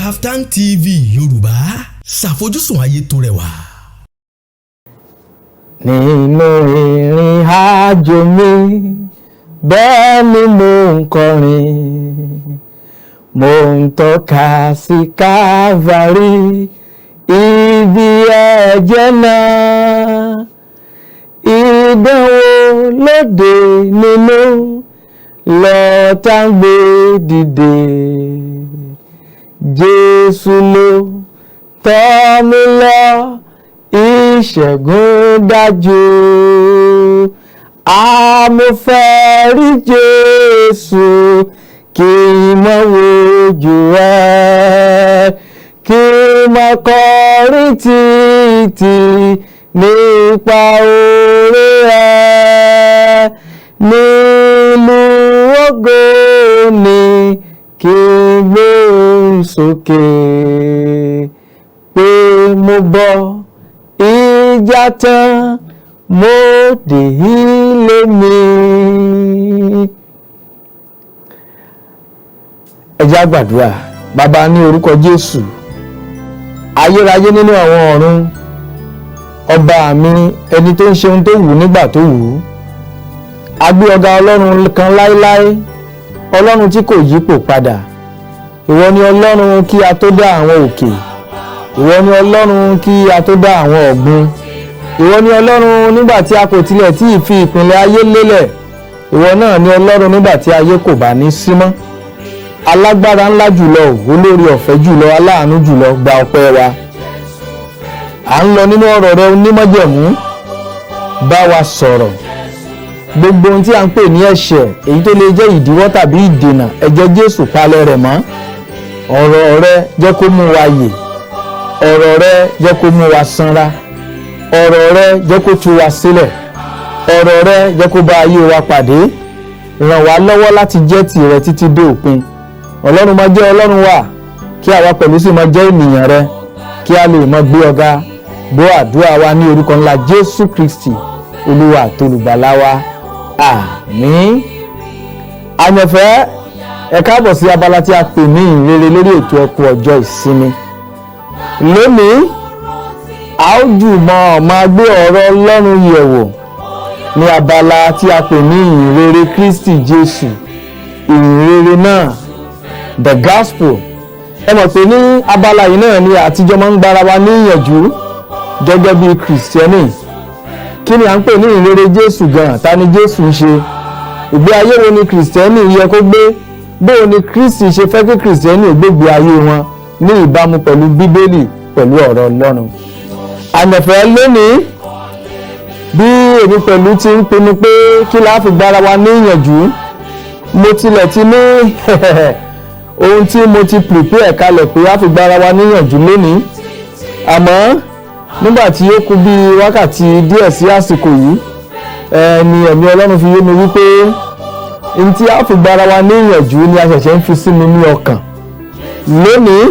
Kaftan TV Yorùbá, ṣàfojúsùn ayé tó rẹwà. Nínú ìrìn àjò mi bẹ́ẹ̀ ni mo ń kọrin, mo ń tọ́ka sí Calvary, ibi ẹ̀jẹ̀ náà. Ìdánwò lóde nínú lọ́tà ń gbé dìde, Jésù ló tọ́ mi lọ, ìṣẹ́gun dájú. Mo fẹ́ rí Jésù kí n mọ̀ wojú rẹ̀, kí n mọ̀ kọrin títí nípa oore rẹ̀. Nílùú ògo ni kí n gbé sókè, pé mo bọ́ ìjà tán, mo dé ilé mi. Ẹ jẹ́ á gbàdúrà. Bàbá, ní orúkọ Jésù, ayérayé nínú àwọn ọ̀run, ọba mi, ẹni tó ń ṣe ohun tó wù nígbà tó wù ú, a gbé ọ̀gá ọlọ́run kan láéláé, ọlọ́run tí kò yípo padà. Ìwọ ni ọlọ́run kí a tó dá àwọn òkè, ìwọ ni ọlọ́run kí a tó dá àwọn ọ̀gbun, ìwọ ni ọlọ́run nígbà tí a kò tilẹ̀ tí ì fi ìpìlẹ̀ ayé lélẹ̀, ìwọ náà ni ọlọ́run nígbà tí ayé kò bá ní sí mọ́. Alágbára ńlá jùlọ, olórí ọ̀fẹ́ jùlọ, aláàánú jùlọ, gba ọpẹ́ wa. À ń lọ nínú ọ̀rọ̀ rẹ onímọ̀jẹ̀mú, bá wa sọ̀rọ̀. Gbogbo ohun tí a ń pè ní ẹ̀ṣẹ̀, èyí tó lè jẹ́ ìdíwọ́ tàbí ìdènà, ẹ̀jẹ̀ Jésù palẹ̀ rẹ̀ mọ́. Ọ̀rọ̀ rẹ jẹ́ kó mú wa yè, ọ̀rọ̀ rẹ jẹ́ kó mú wa sanra, ọ̀rọ̀ rẹ jẹ́ kó tú wa sílẹ̀, ọ̀rọ̀ rẹ jẹ́ kó bá ayé wa pàdé. Ràn wá lọ́wọ́ láti jẹ́ tìrẹ títí dé òpin. Ọlọ́run máa jẹ́ Ọlọ́run wa, kí àwa pẹ̀lú sì máa jẹ́ ènìyàn rẹ, kí a lè máa gbé ọ̀gá. Gbọ́ àdúrà wa ní orúkọ ńlá Jésù Kristi, Olúwa àti Olùgbàlà wa. Àmín. Àyànfẹ́, ẹ káàbọ̀ sí abala tí a pè ní ìrere lórí ètò ẹkù ọjọ́ ìsinmi. Lónìí, a ó jùmọ̀ máa gbé ọ̀rọ̀ Ọlọ́run yẹ̀wò ní abala tí a pè ní ìrere Kristi Jésù. Ìrere náà, the gospel. Ẹ mọ̀ pé ní abala yìí náà ni àtijọ́ máa ń gbára wa ní ìyànjú gẹ́gẹ́ bí Kìrìsìtẹ́nì. Kí ni à ń pè ní ìrere Jésù gan-an? Ta ni Jésù ń ṣe? Ìgbé ayé wo ni Kìrìsìtẹ́nì yẹ kó gbé? Bóò ni Kristi ṣe fẹ́ kí Kìrìsìtẹ́nì gbégbé ayé wọn ní ìbámu pẹ̀lú Bíbélì, pẹ̀lú ọ̀rọ̀ Ọlọ́run. Àyànfẹ́, lónìí, bí èmi pẹ̀lú ti ń pinnu pé kí la fi gbára wa ní ìyànjú, mo tilẹ̀ ti ní ohun tí mo ti prepare kalẹ̀ pé a fi gbára wa ní ìyànjú lónìí. Àmọ́ nígbà tí ó kù bí wákàtí díẹ̀ sí àsìkò yìí, ni ẹ̀mí Ọlọ́run fi yé mi wípé ohun tí a fi gbára wa ní ìyànjú ni a ṣẹ̀ṣẹ̀ ń fi sí mi ní ọkàn lónìí,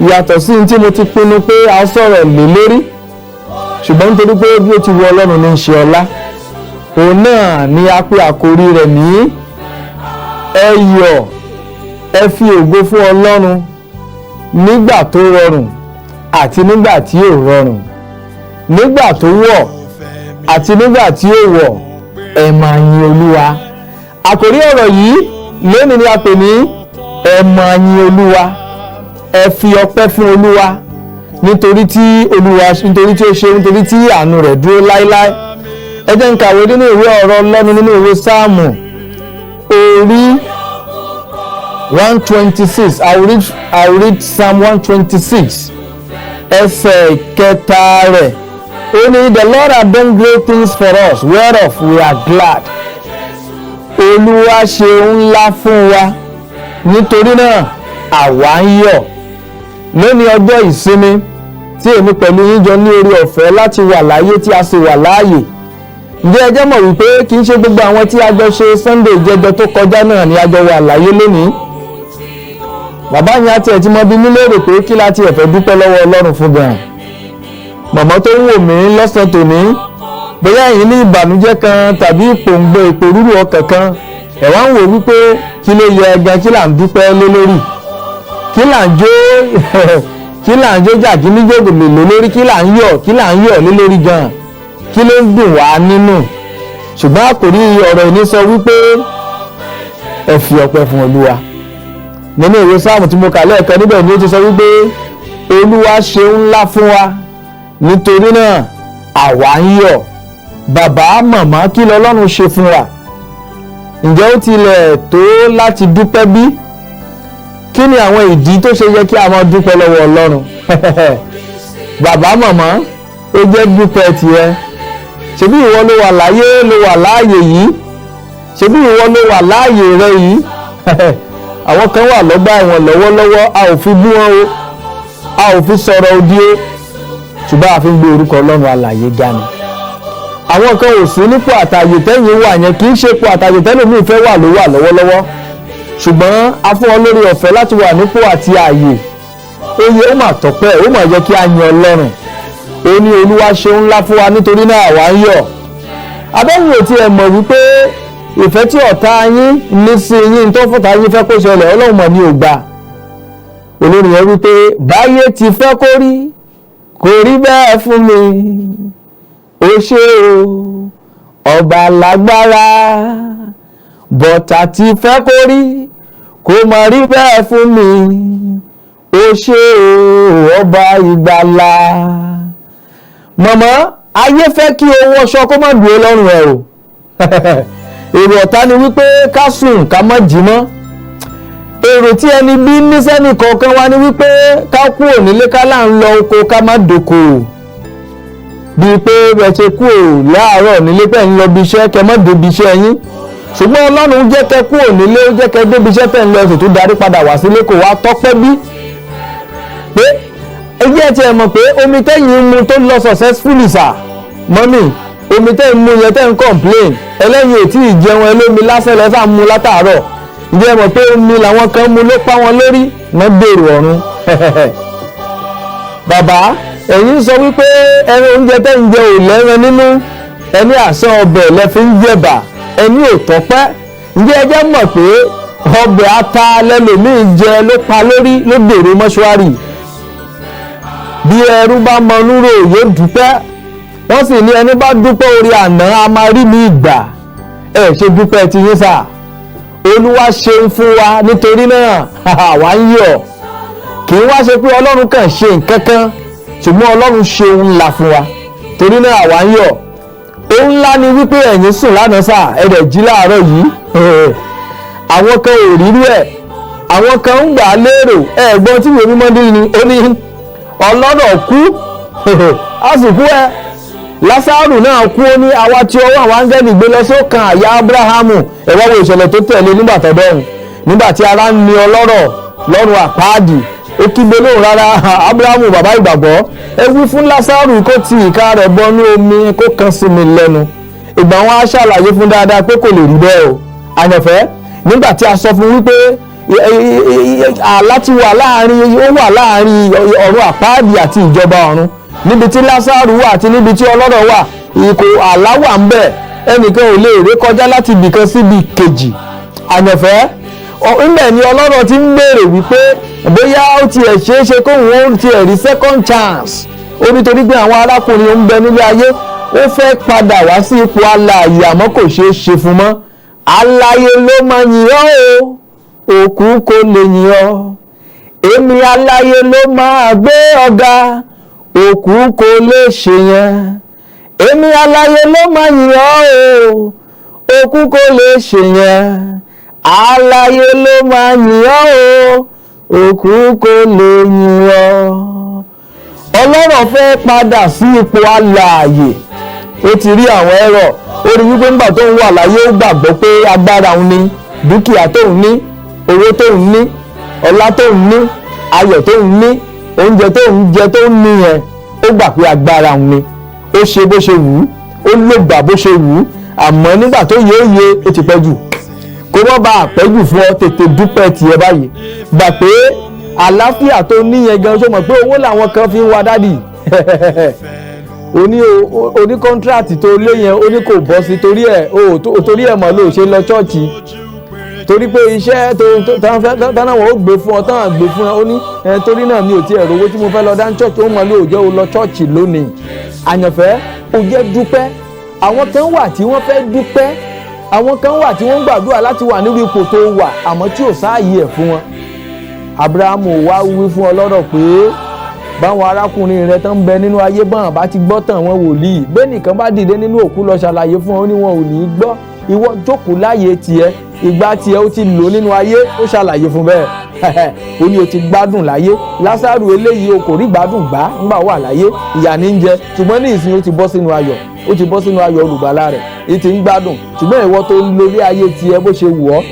ìyàtọ̀ sí ohun tí mo ti pinnu pé a sọ̀rọ̀ lé lórí. Ṣùgbọ́n nítorí pé bí ó ti wù Ọlọ́run ní í ṣe ọlá, òun náà ni a pè àkórí rẹ̀ ní ẹ yọ̀, ẹ fi ògo fún Ọlọ́run nígbà tó rọrùn àti nígbà tí ò rọrùn, nígbà tó wọ̀ àti nígbà tí ò wọ̀, ẹ máa yin Olúwa. Àkórí ọ̀rọ̀ yìí lónìí ni a pè ní ẹ máa yin Olúwa, ẹ fi ọpẹ́ fún Olúwa nítorí tí ó ṣe, nítorí tí àánú rẹ̀ dúró láéláé. Ẹ jẹ́ n kàwé nínú ìwé ọ̀rọ̀ Ọlọ́run nínú ìwé Sáàmù orí 126. I will read Psalm 126 ẹsẹ̀ kẹta rẹ̀. Ó ní, the Lord has done great things for us, whereof we are glad. Olúwa ṣe ńlá fún wa, nítorí náà àwa ń yọ̀. Lónìí ọjọ́ ìsinmi tí èmi pẹ̀lú yín jọ ní oore ọ̀fẹ́ láti wà láyé tí a sì wà láàyè. Ǹjẹ́ ẹ jẹ́ mọ̀ wípé kì í ṣe gbogbo àwọn tí a jọ ṣe Sunday ìjẹjọ tó kọjá náà ni a jọ wà láyé lónìí. Bàbá yẹn àti ẹ̀ tí mo bi mí léèrè pé kí láti ẹ̀fẹ́ dúpẹ́ lọ́wọ́ Ọlọ́run fún gan-an. Màmá tó ń wò mí lọ́sàn tòní, bóyá ẹ̀yin ní ìbànújẹ́ kan tàbí ìpòǹgbẹ ìpòrúrù ọkàn kan, ẹ wá ń wò wípé kí ló yẹ gan, kí là ń dúpẹ́ lé lórí. kí là ń jó jàgí níjòkó lò lórí, kí là ń yọ̀ lé lórí gan, kí ló ń dùn wá nínú. Ṣùgbọ́n àkòrí ọ̀rọ̀ ìní sọ wípé ẹ fi ọpẹ́ fún Olúwa. Nínú ìwé Sáàmù tí mo kà lẹ́ẹ̀kan níbẹ̀ ni ó ti sọ wípé Olúwa ṣeun ńlá fún wa, nítorí náà àwa ń yọ̀. Bàbá màmá, kí l'Ọlọ́run ṣe fún wa? Ǹjẹ́ ó tilẹ̀ tó láti dúpẹ́ bí? Kí ni àwọn ìdí tó ṣe yẹ kí a máa dúpẹ́ lọ́wọ́ Ọlọ́run? Bàbá màmá, ó jẹ́ dúpẹ́ tiẹ̀. Ṣebí ìwọ ló wà láyé, ló wà láàyè yìí? Ṣebí ìwọ ló wà láàyè rẹ yìí? Àwọn kan wà lọ́gbà ẹ̀wọ̀n lọ́wọ́lọ́wọ́, a ò fi bú wọn o, a ò fi sọ̀rọ̀ òdì o, ṣùgbọ́n a fi ń gbé orúkọ Ọlọ́run alààyè ga ni. Àwọn kan ò sí nípò àtàyè tẹ́yìn wà yẹn, kì í ṣe ipò àtàyè tẹ́lòmíì fẹ́ wà ló wà lọ́wọ́lọ́wọ́, ṣùgbọ́n a fún ọ lórí ọ̀fẹ́ láti wà nípò àti ààyè. Oyè ó mà tọ́pẹ́, ó mà yẹ kí a yan Ọlọ́run. Ó ní Olúwa ṣeun ńlá fún wa, nítorí náà àwa ń yọ̀. Abẹ́yìn ò tiẹ̀ mọ̀ wípé ìfẹ́ tí ọ̀tá yín ní sí yín tó fọ́tá yín fẹ́ kó ṣẹlẹ̀, Ọlọ́run mọ̀ ní ò gbà. Olórin yẹn wípé báyé ti fẹ́ kó rí, kò rí bẹ́ẹ̀ fún mi. Ó ṣé o, ọba lágbára, bọ̀tà ti fẹ́ kó rí, kò mọ̀ rí bẹ́ẹ̀ fún mi. Ó ṣé o, ọba ìgbàlà. Màmá, ayé fẹ́ kí owó ọṣọ kó má dúró lọ́rùn ẹ̀ o. Èrò ọ̀tá ni wípé ká sùn ká má jí mọ́. Èrò tí ẹni bí ní sẹ́nì kọ̀ọ̀kan wá ní wípé ká kúrò nílé ká là ń lọ oko ká má dòkò. Bíi pé ẹ ṣe kúrò láàárọ̀ nílé pẹ̀ ń lọ bí iṣẹ́ kẹ má débi iṣẹ́ yín. Ṣùgbọ́n Ọlọ́run jẹ́ kẹ kúrò nílé, ó jẹ́ kẹ débi iṣẹ́ tẹ̀ ń lọ ẹ̀sùn tó darí padà wá sílé, kò wá tọ́pẹ́ bí. Pé ẹgbẹ́ ti ẹ̀ mọ̀ pé omi tẹ́yìn mu tó lọ successfully sà, mọ́mì, omi tẹ́yìn mu yẹn tẹ́ ń complain, ẹlẹ́yìn ò tí ì jẹun ẹlómi lásán lẹ́sà mu látàárọ̀. Ǹjẹ́ ẹ mọ̀ pé omi làwọn kan mu ló pa wọn lórí, wọ́n gbèrò ọ̀run. Bàbá, ẹ̀yin sọ wípé ẹran oúnjẹ tẹ́ ń jẹ ò lẹ́ran nínú, ẹni àsán ọbẹ̀ lẹ fi ń jẹ̀bà, ẹni ò tọ́pẹ́. Ǹjẹ́ ẹ jẹ́ mọ̀ pé ọbẹ̀ ata lẹ́lòmíì jẹ ló pa lórí ló dèrò mọ́ṣúárì? Bí ẹrú bá mọ núrò yóò dúpẹ́. Wọ́n sì ní ẹni bá dúpẹ́ orí àná a máa rí mi ìgbà. Ẹ ṣe dúpẹ́ ti yín sà. Olúwa ṣeun fún wa, nítorí náà àwa ń yọ̀. Kì í wá ṣe pé Ọlọ́run kàn ṣe nǹkan kan, ṣùgbọ́n Ọlọ́run ṣeun ńlá fún wa, torí náà àwa ń yọ̀. Ohun ńlá ni wípé ẹ̀yin sùn lánàá sà, ẹ dẹ̀ jí láàárọ̀ yìí. Àwọn kan ò rírú ẹ̀, àwọn kan ń gbà á lérò. Ẹ̀gbọ́n tí ìwé mímọ́ dín ní ó ní ọlọ́rọ̀ kú, àsìkò ẹ Lásárù náà kú, ó ní àwa tí ọwọ́ àwọn áńgẹ́lì gbé lọ sókàn àyà Ábúráhámù. Ẹ wá wo ìṣẹ̀lẹ̀ tó tẹ̀lé nígbà tọ́dọ̀hún, nígbà tí ara ń ni ọlọ́rọ̀ lọ́rùn àpáàdì. Ó kígbe lóhùn rárá, Ábúráhámù bàbá ìgbàgbọ́, ẹ wí fún Lásárù kó ti ìka rẹ̀ bọnú omi kó kan sí mi lẹ́nu. Ìgbà wọn á ṣàlàyé fún dáadáa pé kò lè rí bẹ́ẹ̀ o. Àyànfẹ́, nígbà tí a sọ fún wípé àlá ti wà láàrin, ó wà láàrin ọ̀run àpáàdì àti ìjọba ọ̀run, níbi tí Lásárù wà àti níbi tí ọlọ́rọ̀ wà, ìkò àlá wà ń bẹ̀, ẹnìkan ò lè ré kọjá láti ibìkan síbi kejì. Àyànfẹ́, ńbẹ̀ ni ọlọ́rọ̀ ti ń béèrè wípé bóyá ó tiẹ̀ ṣeé ṣe kóhun ó tiẹ̀ rí second chance. Ó nítorí pé àwọn arákùnrin ń bẹ nílé ayé, ó fẹ́ padà wá sí ipò alààyè àmọ́ kò ṣeé ṣe fún mọ́. Alààyè ló máa yìn ọ́ o, òkú kò lè yìn ọ́. Èmi alààyè ló máa gbé ọ̀gá, òkú kò lè ṣe yẹn. Èmi alààyè ló máa yìn ọ́ o, òkú kò lè ṣe yẹn. Alààyè ló máa yìn ọ́ o, òkú kò lè yìn ọ́. Ọlọ́rọ̀ fẹ́ padà sí ipò alààyè. Ó ti rí àwọn ẹ̀rọ, ó rí wípé nígbà tó ń wà láyé ó gbàgbọ́ pé agbára òun ní, dúkìá tó ń ní, owó tó ń ní, ọlá tó ń ní, ayọ̀ tó ń ní, oúnjẹ tó ń jẹ tó ń ní yẹn, ó gbà pé agbára òun ni. Ó ṣe bó ṣe wù ú, ó lè gbà bó ṣe wù ú, àmọ́ nígbà tó yé ó ti pẹ́ jù. Kó má bá àpẹ́jù fún ọ, tètè dúpẹ́ tiẹ̀ báyìí. Gbà pé àlàáfíà tó ní yẹn gan, ṣó mọ̀ pé owó làwọn kan fi ń wá dádì. Oní kọ́ńtíráàtì tó lé yẹn ó ní kò bọ́ sí torí ẹ̀ mọ̀ ló ṣe lọ ṣọ́ọ̀ṣì. torí pé iṣẹ́ tán wọn ó gbé fún ọ tán àgbé fún ọ ó ní torí náà mi ò tiẹ̀ rówó tí mo fẹ́ lọ dá ní church ó mọ̀ lé òjò lọ church lónìí. àyànfẹ́ ó jẹ́ dúpẹ́. àwọn kan wà tí wọ́n fẹ́ dúpẹ́, àwọn kan wà tí wọ́n ń gbàdúrà láti wà nírú ipò tó wà àmọ́ tí ò sáàyè ẹ̀ fún wọn. Abrahamu wá wí fún ọlọ́rọ̀ pé báwọn arákùnrin rẹ̀ tán ń bẹ nínú ayé bọ́n bá ti gbọ́ tàn wọ́n wòlíì, bẹ́ẹ̀ nìkan bá dìde nínú òkú lọ ṣàlàyé fún wọn ó ní wọn ò ní í gbọ́. Ìwọ jókòó láàyè tiẹ̀, ìgbà tiẹ̀ ó ti lò nínú ayé, ó ṣàlàyé fún bẹ́ẹ̀. Ó ní o ti gbádùn láyé. Lásárù eléyìí o kò rí gbádùn gbá nígbà wà láyé, ìyà ní ń jẹ, ṣùgbọ́n ní ìsìn ó ti bọ́ sínú ayọ̀, ó ti bọ́ sínú ayọ̀ olùgbàlà rẹ̀, èyí ti ń gbádùn. Ṣùgbọ́n ìwọ tó ń lo ilé ayé tiẹ̀ bó ṣe wù ọ́,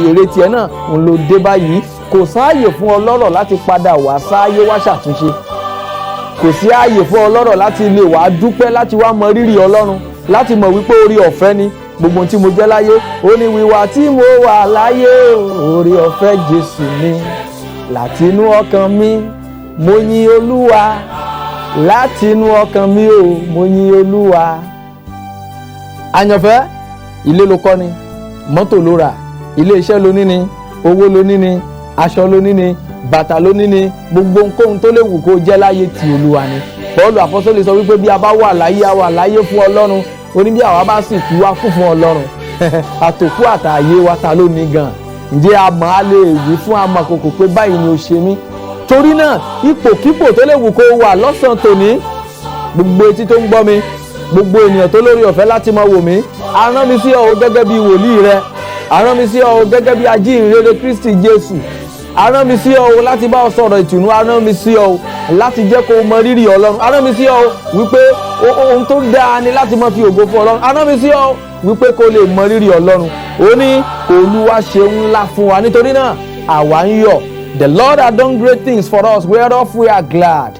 èrè tiẹ̀ náà ń lo dé báyìí. Kò sáàyè fún ọlọ́rọ̀ láti padà wá sáyé wá ṣàtúnṣe. Kò sí ààyè fún ọlọ́rọ̀ láti lè wá dúpẹ́, láti wá mọ rírì Ọlọ́run, láti mọ̀ wípé orí ọ̀fẹ́ ni gbogbo tí mo jẹ́ láyé. Ó ní wíwà tí mo wà láyé orí ọ̀fẹ́ Jésù ni, látinú ọkàn mi mo yìn Olúwa, látinú ọkàn mi o mo yìn Olúwa. Àyànfẹ́, ilé ló kọ́ ni, mọ́tò ló rà, ilé iṣẹ́ ló ní ni, owó ló ní ni, aṣọ ló ní ni, bàtà ló ní ni, gbogbo nǹkan tó lè wù kó jẹ́ láyé ti Olúwa ni. Pọ́ọ̀lù àpọ́sítélì sọ wípé bí a bá wà láyé a wà láyé fún Ọlọ́run, ó ní bí àwa bá sì kú wá kú fún Ọlọ́run. Àtòkú àtàyè wa ta ló ní gan? Ǹjẹ́ a mọ̀ á lè wí fún amọ̀kòkò pé báyìí ni ó ṣe mí? Torí náà ipòkípò tó lè wù kó wà lọ́sàn-án tòní, gbogbo etí tó ń gbọ́ mi, gbogbo ènìyàn tó lórí ọ̀fẹ́ láti máa wò mí, a rán mi sí ọ gẹ́gẹ́ bí wòlíì rẹ, a rán mi sí ọ gẹ́gẹ́ bí ajíhìnrere Kristi Jésù, a rán mi sí ọ láti bá ọ sọ̀rọ̀ ìtùnú, a rán mi sí ọ láti jẹ́ kó mọ rírì Ọlọ́run, a rán mi sí ọ wípé ohun tó dáa ni láti máa fi ògo fún Ọlọ́run, a rán mi sí ọ wípé kó lè mọ rírì Ọlọ́run. Ó ní Olúwa ṣe ńlá fún wa, nítorí náà àwa ń yọ̀. The Lord has done great things for us, whereof we are glad.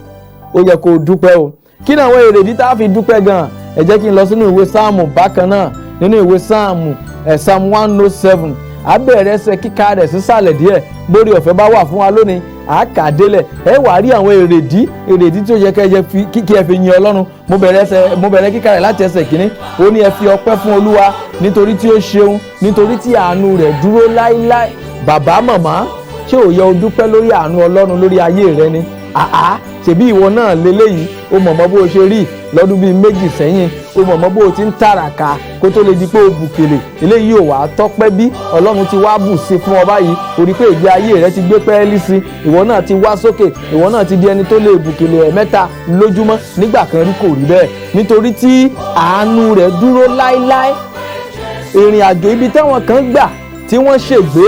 Ó yẹ kó dúpẹ́ o. Kí ni àwọn èrèdí tá a fi dúpẹ́ gan? Ẹ jẹ́ kí n lọ sínú ìwé Sáàmù bákan náà, nínú ìwé Sáàmù Psalm 107. A bẹ̀rẹ̀ ẹsẹ̀ kíkà rẹ̀ sísàlẹ̀ díẹ̀, bórí ọ̀fẹ́ bá wà fún wa lónìí àkàdélẹ̀ ẹ wàá rí àwọn èrèdí tí ó yẹ kí ẹ fi yin Ọlọ́run. Mo bẹ̀rẹ̀ kíkà rẹ̀ láti ẹsẹ̀ kìíní. Ó ní ẹ fi ọpẹ́ fún Olúwa nítorí tí ó ṣeun, nítorí tí àánú rẹ̀ dúró láíláí. Bàbá màmá, ṣé ò yẹ o dúpẹ́ lórí àánú Ọlọ́run lórí ayé rẹ ni? Ṣèbí ìwọ náà leléyìí, o mọ̀mọ́ bó o ṣe rí lọ́dún bíi méjì sẹ́yìn, o mọ̀mọ́ bó o ti ń tàràkà kó tó lè di pé o bùkèlè. Eléyìí ò wá tọ́pẹ́ bí Ọlọ́run ti wá bù sí fún ọ báyìí, o rí pé ìgbé ayé rẹ ti gbé pẹ́ẹ́lí sí, ìwọ náà ti wá sókè, ìwọ náà ti di ẹni tó lè bùkèlè ẹ̀mẹ́ta lójúmọ́. Nígbà kan rí kò rí bẹ́ẹ̀, nítorí tí àánú rẹ̀ dúró láíláí. Ìrìn àjò ibi táwọn kan gbà tí wọ́n ṣègbé,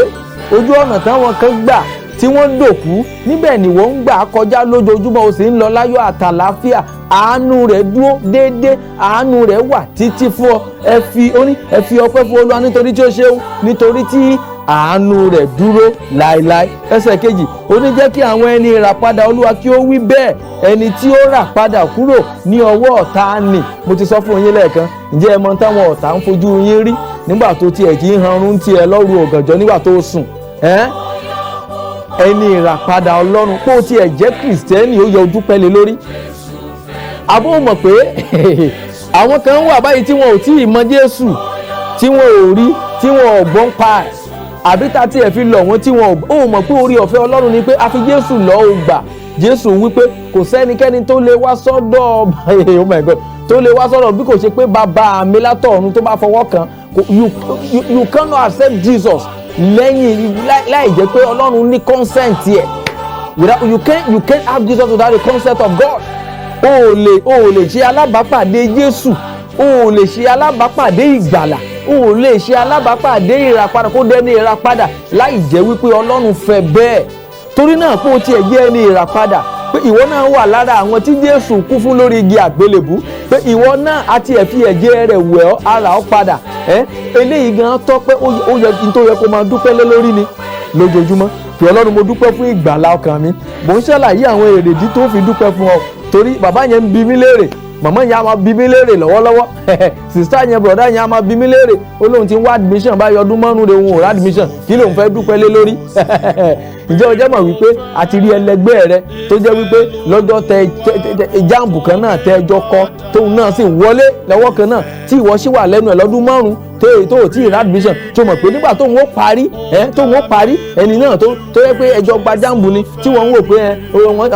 ojú ọ̀nà táwọn kan gbà tí wọ́n dòkú, níbẹ̀ ni wọ́n ń gbà kọjá lójoojúmọ́, o sì ń lọ láyọ̀ àtàlàáfíà. Àánú rẹ̀ dúró déédéé, àánú rẹ̀ wà títí fún ọ. Ẹ fi ọpẹ́ fún Olúwa nítorí tí ó ṣeun, nítorí tí àánú rẹ̀ dúró láéláé. Ẹsẹ̀ kejì, ó ní jẹ́ kí àwọn ẹni ìràpadà Olúwa kí ó wí bẹ́ẹ̀, ẹni tí ó rà padà kúrò ní ọwọ́ ọ̀tá nì. Mo ti sọ fún yín lẹ́ẹ̀kan, ǹjẹ́ ẹ mọ táwọn ọ̀tá ń fojú yín rí nígbà tó tiẹ̀ kì í hanrun tiẹ̀ lọ́rùn ọ̀gànjọ́ nígbà tó sùn? Ẹni ìràpadà Ọlọ́run, pé ó tiẹ̀ jẹ́ Kìrìsìtẹ́nì, ó yẹ o dúpẹ́ lé lórí. Àbó mọ̀ pé àwọn kan wà báyìí tí wọn ò tí ì mọ Jésù, tí wọn ò rí, tí wọn ò gbọ́n pa ẹ̀, àbí tá tí ẹ̀ fi lọ̀ wọ́n tí wọn ò mọ̀ pé orí ọ̀fẹ́ Ọlọ́run ni pé a fi Jésù lọ́ ò gbà. Jésù wípé kò sẹ́nikẹ́ni tó lè wá sọ́dọ̀ oh my God, tó lè wá sọ́dọ̀ bí kò ṣe pé bàbá mi látọ̀run tó bá fọwọ́ kàn. You cannot accept Jesus lẹ́yìn láì jẹ́ pé Ọlọ́run ní consent yẹ. You can't have Jesus without the consent of God. O ò lè ṣe alábàápàdé Jésù, o ò lè ṣe alábàápàdé ìgbàlà, o ò lè ṣe alábàápàdé ìràpadà kó dẹ́ni ìràpadà láì jẹ́ wípé Ọlọ́run fẹ́ bẹ́ẹ̀. Torí náà pé o tiẹ̀ jẹ́ ẹni ìràpadà, pé ìwọ náà wà lára àwọn tí Jésù kú fún lórí igi àgbélébú, pé ìwọ náà àti ẹ̀fí ẹ̀jẹ̀ rẹ̀ wẹ̀ ọ́ ara ọ́ padà. Eléyìí gan tọ́ pé ó yẹ kí n tó yẹ kó máa dúpẹ́ lé lórí ni lójoojúmọ́. Pé Ọlọ́run, mo dúpẹ́ fún ìgbàlà ọkàn mi. Mò ń ṣàlàyé àwọn èrèdí tó fi dúpẹ́ fún ọ, torí bàbá yẹn ń bi mí léèrè, màmá yẹn á máa bi mí léèrè lọ́wọ́lọ́wọ́, sista yẹn bọ̀dá yẹn á máa bi mí léèrè. Ó lóun ti ń wá admission báyọ̀ ọdún márùn-ún rẹ̀, òun ò rá admission, kí lóun fẹ́ dúpẹ́ lé lórí? Ǹjẹ́ o jẹ́ mọ̀ wípé a ti rí ẹlẹgbẹ́ rẹ tó jẹ́ wípé lọ́jọ́ jáàmù kan náà tẹ ẹjọ́ kọ, tóun náà sì wọlé lọ́wọ́ kan náà, tí ìwọ sì wà lẹ́nu ẹ̀ lọ́dún márùn-ún, tó ò tí ì rà admission tó mọ̀ pé nígbà tóun ó parí ẹni náà tó yẹ pé ẹjọ́ gba jáàmù ni tí wọ́n ń wò pé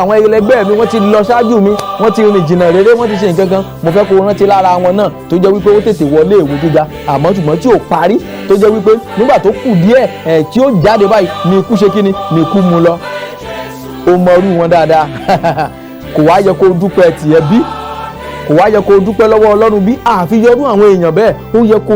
àwọn ẹlẹgbẹ́ mi wọ́n ti lọ ṣáájú mi wọ́n ti rìn jìnnà rere wọ́n ti ṣe nǹkan kan mo fẹ́ kó rántí lára wọn náà tó jẹ́ wípé ó tètè wọlé ìwé gíga àmọ́ ṣùgbọ́n tí ò parí tó jẹ́ wípé nígbà tó kù díẹ̀ tí ó jáde báyìí ni ikú ṣe kíni ni ikú mú lọ ó mọ irú wọn dáadáa kò wá yẹ kó dúpẹ́ tiẹ̀ bí kò wá yẹ kó dúpẹ́ lọ́wọ́ Ọlọ́run bí àfijọ́dún àwọn èèyàn bẹ́ẹ̀ ó yẹ kó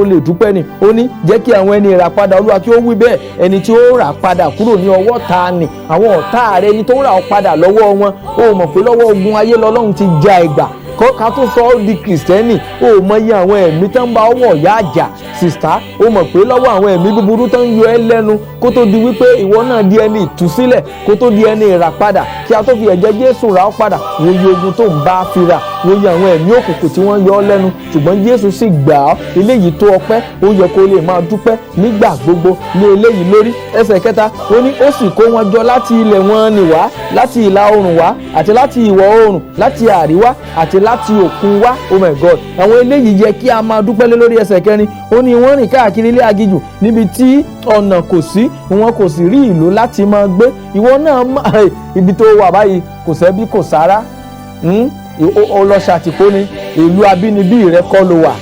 lè dúpẹ́ ni ó ní jẹ́ kí àwọn ẹni rà padà Olúwa kí ó wí bẹ́ẹ̀ ẹni tí ó rà padà kúrò ní ọwọ́ ta ni àwọn ọ̀tá rẹ ẹni tó rà ọ́ padà lọ́wọ́ wọn ó mọ̀ pé lọ́wọ́ ogun ayé lọ́lọ́run ti já ẹgbà ká tó sọ ọ́ di kìrìsìtẹ́nì ó mọ iye àwọn ẹ̀mí tó ń bá ọwọ́ ìyá àjà sìstá ó mọ̀ pé lọ́wọ́ àwọn ẹ̀mí búburú tó ń yọ ẹ́ lẹ́nu kó tó di wípé ìwọ náà di ẹni ìtúsílẹ̀ kó tó di ẹni ìràpadà kí a tó fi ẹ̀jẹ̀ Jésù rà ọ́ padà wo iye ogun tó ń bá fira wo iye àwọn ẹ̀mí òkùnkùn tí wọ́n yọ ọ́ lẹ́nu ṣùgbọ́n Jésù sì gbà ọ́ eléyìí tó ọpẹ́ ó yẹ kó lè máa dúpẹ́ nígbà gbogbo ní eléyìí lórí ẹsẹ̀ kẹta ó ní ó sì kó wọn jọ láti ilẹ̀ wọn nì wá láti ìlà oòrùn wá àti láti ìwọ̀ oòrùn láti àríwá àti láti òkun wá oh my God àwọn eléyìí yẹ kí a máa dúpẹ́ lé lórí ẹsẹ̀ kẹrin ó ní wọ́n rìn káàkiri ilé aginjù níbi tí ọ̀nà kò sí wọn kò sì rí ìlú láti máa gbé ìwọ náà ibi tó wà báyìí kò sẹ́bí kò sára ó lọ ṣàtìpó ni ìlú abínibí rẹ kọ́ ló wà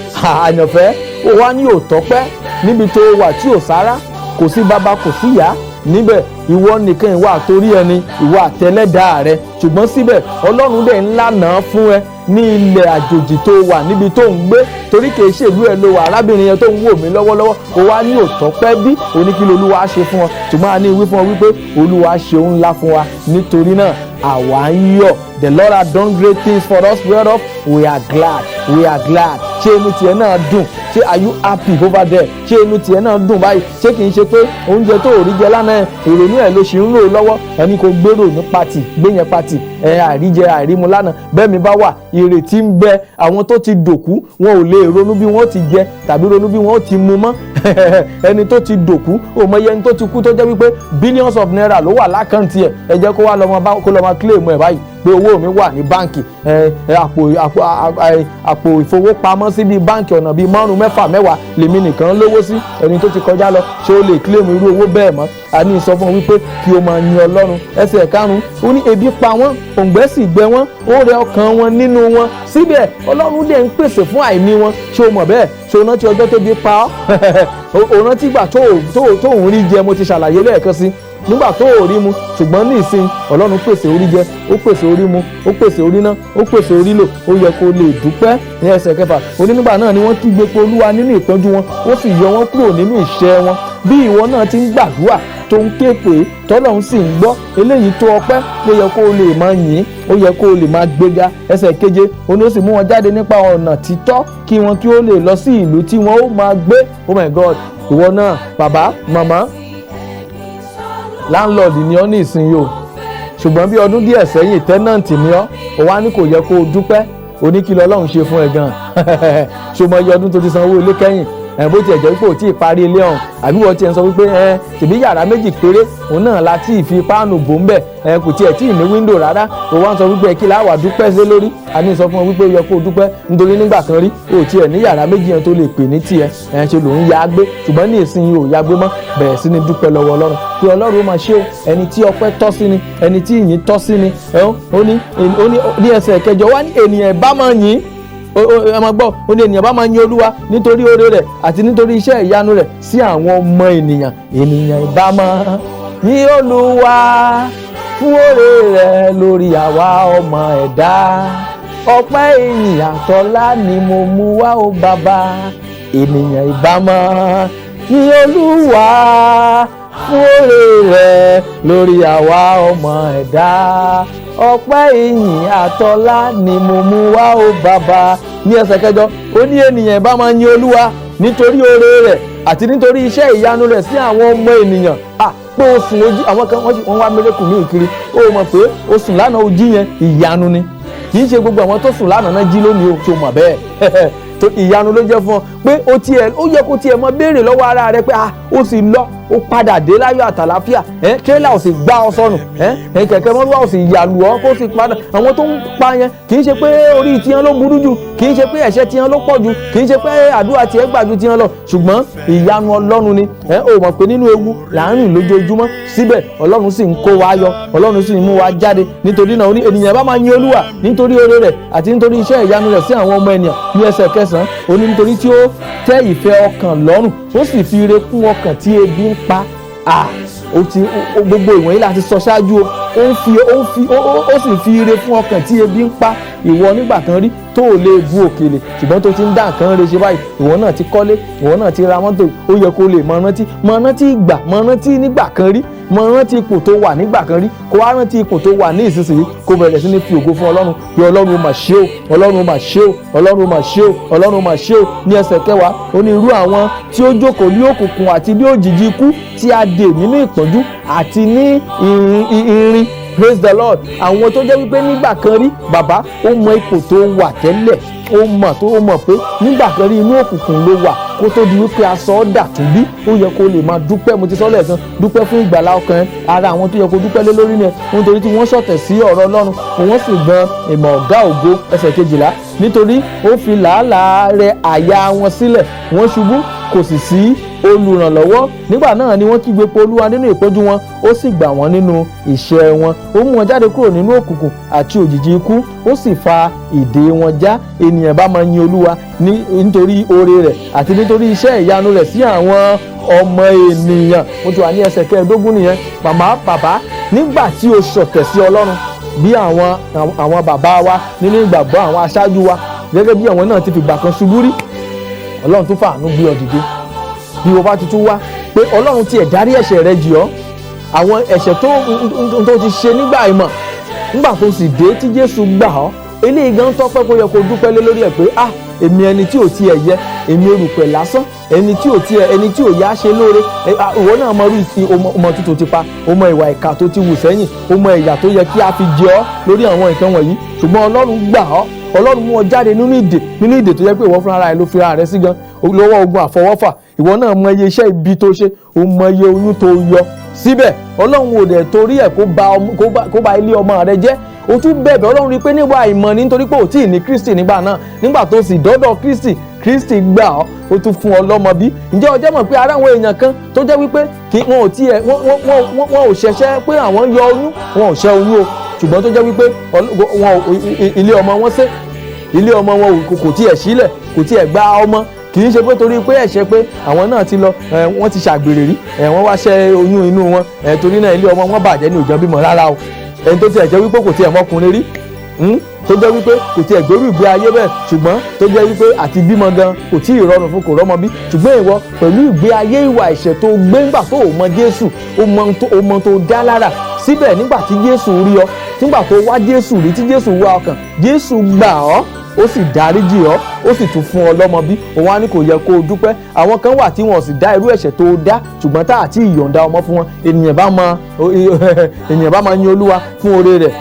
àyànfẹ́ ó wá ní òtọ́pẹ́ níbi tó wà tí ò sára kò sí bàbá kò sí ìyá níbẹ̀ ìwọ nìkan ìwà àtórí ẹni ìwà àtẹlẹ́dàá rẹ ṣùgbọ́n síbẹ̀ Ọlọ́run dẹ̀ ń lànà fún ẹ ní ilẹ̀ àjòjì tó wà níbi tó ń gbé torí kìí ṣèlú ẹ ló wà arábìnrin yẹn tó ń wò mí lọ́wọ́lọ́wọ́ ó wá ní òtọ́pẹ́ bí oníkìlọ̀ Olúwa ṣe fún ọ ṣùgbọ́n a ní ìwí fún ọ wípé Olúwa ṣe òun ńlá fún wa nítorí náà àwa ń yọ̀ the Lord has done great things for us whereof we are glad ṣé inú tiẹ̀ náà dùn ṣé are you happy over there ṣé inú tiẹ̀ náà dùn báyìí ṣé kìí ṣe pé oúnjẹ tó rí jẹ lánàá ìrònú ẹ̀ ló ṣì ń rò lọ́wọ́ ẹni kò gbèrò ní pati gbé yẹn pati àìríjẹ àìrímu lánàá bẹ́ẹ̀ mi bá wà ìrètí ń bẹ àwọn tó ti dòkú wọn ò lè ronú bí wọ́n ti jẹ tàbí ronú bí wọ́n ti mu mọ́ ẹni tó ti dòkú ò mọ iye ẹni tó ti kú tó jẹ́ wípé billions of naira ló wà lákàntì ẹ̀ ẹ jẹ́ kó wá lọ́mọ claim ẹ̀ báyìí pé owó mi wà ní báǹkì àpò ìfowópamọ́ sí bíi báǹkì ọ̀nà bíi 5, 6, 10 lèmi nìkan lówó sí ẹni tó ti kọjá lọ ṣé ó lè claim irú owó bẹ́ẹ̀ mọ́ a ní sọ fún wípé kí o máa yin Ọlọ́run ẹsẹ̀ karùn-ún ó ní ebi pa wọ́n òǹgbẹ́ sì gbẹ wọ́n ó rẹ ọkàn wọn nínú wọn síbẹ̀ Ọlọ́run dẹ̀ ń pèsè fún àìní wọn ṣé o mọ̀ bẹ́ẹ̀ ṣé o rántí ọjọ́ tó bí pa ọ́ o rántí ìgbà tó ń rí jẹ mo ti ṣàlàyé lẹ́ẹ̀kan sí nígbà tó ò rí mu ṣùgbọ́n ní ìsìn Ọlọ́run pèsè orí jẹ ó pèsè orí mu ó pèsè orí ná ó pèsè orí lò ó yẹ kó lè dúpẹ́ ní ẹsẹ̀ kẹfà onígbà náà ni wọ́n kígbe pé Olúwa nínú ìpọ́njú wọn ó sì yọ wọ́n kúrò nínú ìṣẹ́ wọn bí ìwọ náà ti ń gbàdúrà tó ń ké pé tọ́lọ́run sì ń gbọ́ eléyìí tó ọpẹ́ ó yẹ kó lè máa yìn ó yẹ kó lè máa gbéga ẹsẹ̀ keje òun ó sì mú wọn jáde nípa ọ̀nà títọ́ kí wọn kí ó lè lọ sí ìlú tí wọn ó máa gbé oh my God ìwọ náà bàbá màmá láńlọ́ọ̀dù ni ọ́ ní ìsinyìí o ṣùgbọ́n bí ọdún díẹ̀ sẹ́yìn tẹ́nàǹtì ni ọ́ ò wá ní kò yẹ kó o dúpẹ́ oníkìlọ̀ Ọlọ́run ṣe fún ẹ gan ṣùgbọ́n iye ọdún tó ti san owó ilé kẹ́yìn bó tiẹ̀ jẹ́ wípé ò tí ì parí ilé ọ̀hún àbí wọ́n tiẹ̀ ń sọ wípé tìbí yàrá méjì péré òun náà la tí ì fi páànù bò ń bẹ̀ kò tiẹ̀ tí ì ní wíńdò rárá ó wá ń sọ wípé kí láwà dúpẹ́ sí lórí a ní sọ fún ọ wípé ó yẹ kó o dúpẹ́ nítorí nígbà kan rí ò tiẹ̀ ní yàrá méjì yẹn tó lè pè ní tiẹ̀ ṣe lòun ya gbé ṣùgbọ́n ní ìsinyìí ò ya gbé mọ́ bẹ̀rẹ̀ sí ni dúpẹ́ lọ́wọ́ Ọlọ́run pé Ọlọ́run ó máa ṣe o ẹni tí ọpẹ́ tọ́ sí ni ẹni tí ìyìn tọ́ sí ni ó ní ẹsẹ̀ kẹjọ wá ní ènìyàn bá máa yìn ẹ máa gbọ́ ó ní ènìyàn bá máa yin Olúwa nítorí oore rẹ̀ àti nítorí iṣẹ́ ìyanu rẹ̀ sí àwọn ọmọ ènìyàn ìbá máa yin Olúwa fún oore rẹ̀ lórí àwa ọmọ ẹ̀dá ọpẹ́ ìyìn àtọlá ni mo mú wá o bàbá ènìyàn ìbá máa yin Olúwa fún oore rẹ̀ lórí àwa ọmọ ẹ̀dá ọpẹ́ ìyìn àtọlá ni mo mú wá o bàbá ní ẹsẹ̀ kẹjọ ó ní ènìyàn bá máa yin Olúwa nítorí oore rẹ̀ àti nítorí iṣẹ́ ìyanu rẹ̀ sí àwọn ọmọ ènìyàn pé o sùn ojú àwọn kan wọ́n wá mérekù ní ìkiri ó mọ̀ pé o sùn lánàá ojú yẹn ìyanu ni kì í ṣe gbogbo àwọn tó sùn lánàá náà jí lónìí o tó mọ̀ bẹ́ẹ̀ tó ìyanu ló jẹ́ fún ọ pé ó yẹ kó tiẹ̀ mọ béèrè lọ́wọ́ ara rẹ pé ó sì lọ ó padà dé láyọ̀ àtàlàáfíà tírélà ò sì gbá ọ sọnù kẹ̀kẹ́ mọ́lúwà ò sì yàlù ọ kó sì padà. àwọn tó ń pa yẹn kì í ṣe pé orí tiyan ló burú jù, kì í ṣe pé ẹ̀ṣẹ̀ tiyan ló pọ̀ jù, kì í ṣe pé àdúrà tiẹ̀ gbà ju tiyan lọ, ṣùgbọ́n ìyanu Ọlọ́run ni. ó mọ̀ pé nínú ewu là ń rìn lójoojúmọ́, síbẹ̀ Ọlọ́run sì ń kó wa yọ, Ọlọ́run sì ń mú wa jáde. nítorí náà ó ní ènìyàn bá máa yin Olúwa nítorí oore rẹ̀ àti nítorí iṣẹ́ ìyanu rẹ̀ sí àwọn ọmọ ènìyàn. ní ẹsẹ̀ 9 ó ní nítorí tí ó tẹ́ ìfẹ́ ọkàn lọ́rùn, ó sì fi ire kún ọkàn tí ebi ń pa. gbogbo ìwọ̀nyí láti sọ ṣáájú ó sì fi ire fún ọkàn tí ebi ń pa. ìwọ nígbà kan rí tó ò lè bu òkèlè, ṣùgbọ́n tó ti ń dá nǹkan rẹ̀ ṣe báyìí, ìwọ náà ti kọ́lé, ìwọ náà ti ra mọ́tò, ó yẹ kó lè mọ rántí ìgbà, mọ rántí nígbà kan rí, mọ rántí ipò tó wà nígbà kan rí, kó wá rántí ipò tó wà ní ìsinsìnyí, kó bẹ̀rẹ̀ sí ní fi ògo fún Ọlọ́run pé Ọlọ́run mà ṣe o, Ọlọ́run mà ṣe o, Ọlọ́run mà ṣe o, Ọlọ́run mà ṣe o. ní ẹsẹ̀ 10 ó ní irú àwọn tí ó jókòó ní òkùnkùn àti ní òjìji ikú, tí a dè nínú ìpọ́njú àti ní irin. Praise the Lord. àwọn tó jẹ́ wípé nígbà kan rí bàbá ó mọ ipò tó wà tẹ́lẹ̀, ó mọ̀ pé nígbà kan rí inú òkùnkùn ló wà kó tó di wípé aṣọ ọ̀dà tún bí. ó yẹ kó lè máa dúpẹ́, mo ti sọ lẹ́ẹ̀kan, dúpẹ́ fún ìgbàlá ọkàn ẹ. ara àwọn tó yẹ kó dúpẹ́ lé lórí ni nítorí tí wọ́n ṣọ̀tẹ̀ sí ọ̀rọ̀ Ọlọ́run, wọ́n sì gan ìmọ̀ ọ̀gá ògo. ẹsẹ̀ 12 nítorí ó fi làálàá rẹ àyà wọn sílẹ̀, wọ́n ṣubú kò sì sí olùrànlọ́wọ́. nígbà náà ni wọ́n kígbe pe Olúwa nínú ìpọ́njú wọn, ó sì gbà wọ́n nínú ìṣẹ́ wọn. ó mú wọn jáde kúrò nínú òkùnkùn àti òjìji ikú, ó sì fa ìdè wọn já. ènìyàn bá máa yin Olúwa nítorí oore rẹ̀ àti nítorí iṣẹ́ ìyanu rẹ̀ sí àwọn ọmọ ènìyàn. mo ti wà ní ẹsẹ̀ 15 nìyẹn. màmá bàbá, nígbà tí o ṣọ̀tẹ̀ sí Ọlọ́run bí àwọn bàbá wa nínú ìgbàgbọ́, àwọn aṣáájú wa, gẹ́gẹ́ bí àwọn náà ti fìgbà kan ṣubú rí, Ọlọ́run tún fàánú gbé ọ dìde. bí o bá ti tún wá pé Ọlọ́run tiẹ̀ dárí ẹ̀ṣẹ̀ rẹ jì ọ́, àwọn ẹ̀ṣẹ̀ tó ti ṣe nígbà ìmọ̀, nígbà tó sì dé tí Jésù gbà ọ́, eléyìí gan tọ́pẹ́ kó yẹ kó dúpẹ́ lé lórí ẹ̀ pé èmi ẹni tí ò tiẹ̀ yẹ, èmi erùpẹ̀ lásán, ẹni tí ò yá ṣe lóore. ìwọ náà mọ orí ọmọ tuntun ti pa, ọmọ ìwà ìkà tó ti wù sẹ́yìn, ọmọ ìyà tó yẹ kí a fi jẹ ọ́ lórí àwọn nǹkan wọ̀nyí, ṣùgbọ́n Ọlọ́run gbà ọ́, Ọlọ́run mú ọ jáde nínú ìdè tó yẹ pé ìwọ fúnra rẹ ló fi ara rẹ sí gan lọ́wọ́ ogun àfọwọ́fà. ìwọ náà mọ iye iṣẹ́ ibi tó ṣe, o mọ iye oyún tó yọ, síbẹ̀ Ọlọ́run ò dẹ̀ torí ẹ̀ kó ba ilé ọmọ rẹ jẹ́. o tún bẹ̀bẹ̀ Ọlọ́run rí pé nígbà àìmọ̀ ni, nítorí pé ò tí ì ní Kristi nígbà náà, nígbà tó sì dọ́dọ̀ Kristi gbà ọ́, ó tún fún ọ lọ́mọ bí. ǹjẹ́ o jẹ́ mọ̀ pé ara àwọn èèyàn kan tó jẹ́ wípé wọn ò ṣẹ̀ṣẹ̀ pé àwọn yọ oyún, wọn ò ṣẹ́ oyún o, ṣùgbọ́n tó jẹ́ wípé ilé ọmọ wọn ṣe, ilé ọmọ wọn kò tiẹ̀ sílẹ̀, kò tiẹ̀ gba ọmọ. kì í ṣe pé torí pé ẹ̀ṣẹ̀ pé àwọn náà ti lọ wọ́n ti ṣàgbèrè rí, wọ́n wá ṣẹ́ oyún inú wọn, torí náà ilé ọmọ wọn bàjẹ́ ní òjò bímọ rárá o. ẹni tó tiẹ̀ jẹ́ wípé kò tiẹ̀ mọ́kùnrin rí, tó jẹ́ wípé kò tiẹ̀ gbèrú ìgbé ayé bẹ́ẹ̀, ṣùgbọ́n tó jẹ́ wípé àti bímọ gan kò tí ì rọrùn fún, kò rọ́mọ bí. ṣùgbọ́n ìwọ pẹ̀lú ìgbé ayé ìwà ẹ̀ṣẹ̀ tó gbé ńgbà tó ò mọ Jésù, ó mọ tó dá lára, síbẹ̀ nígbà tí Jésù rí ọ, nígbà tó wá Jésù rí, tí Jésù wá ọkàn, Jésù gbà ọ́, ó sì dáríjì ọ́, ó sì tún fún ọ lọ́mọ bí. òun á ní kò yẹ kó o dúpẹ́. àwọn kan wà tí wọn ò sì dá irú ẹ̀ṣẹ̀ tó dá, ṣùgbọ́n tá àti ìyọ̀ǹda ọmọ fún wọn. ènìyàn bá máa yin Olúwa fún oore rẹ̀,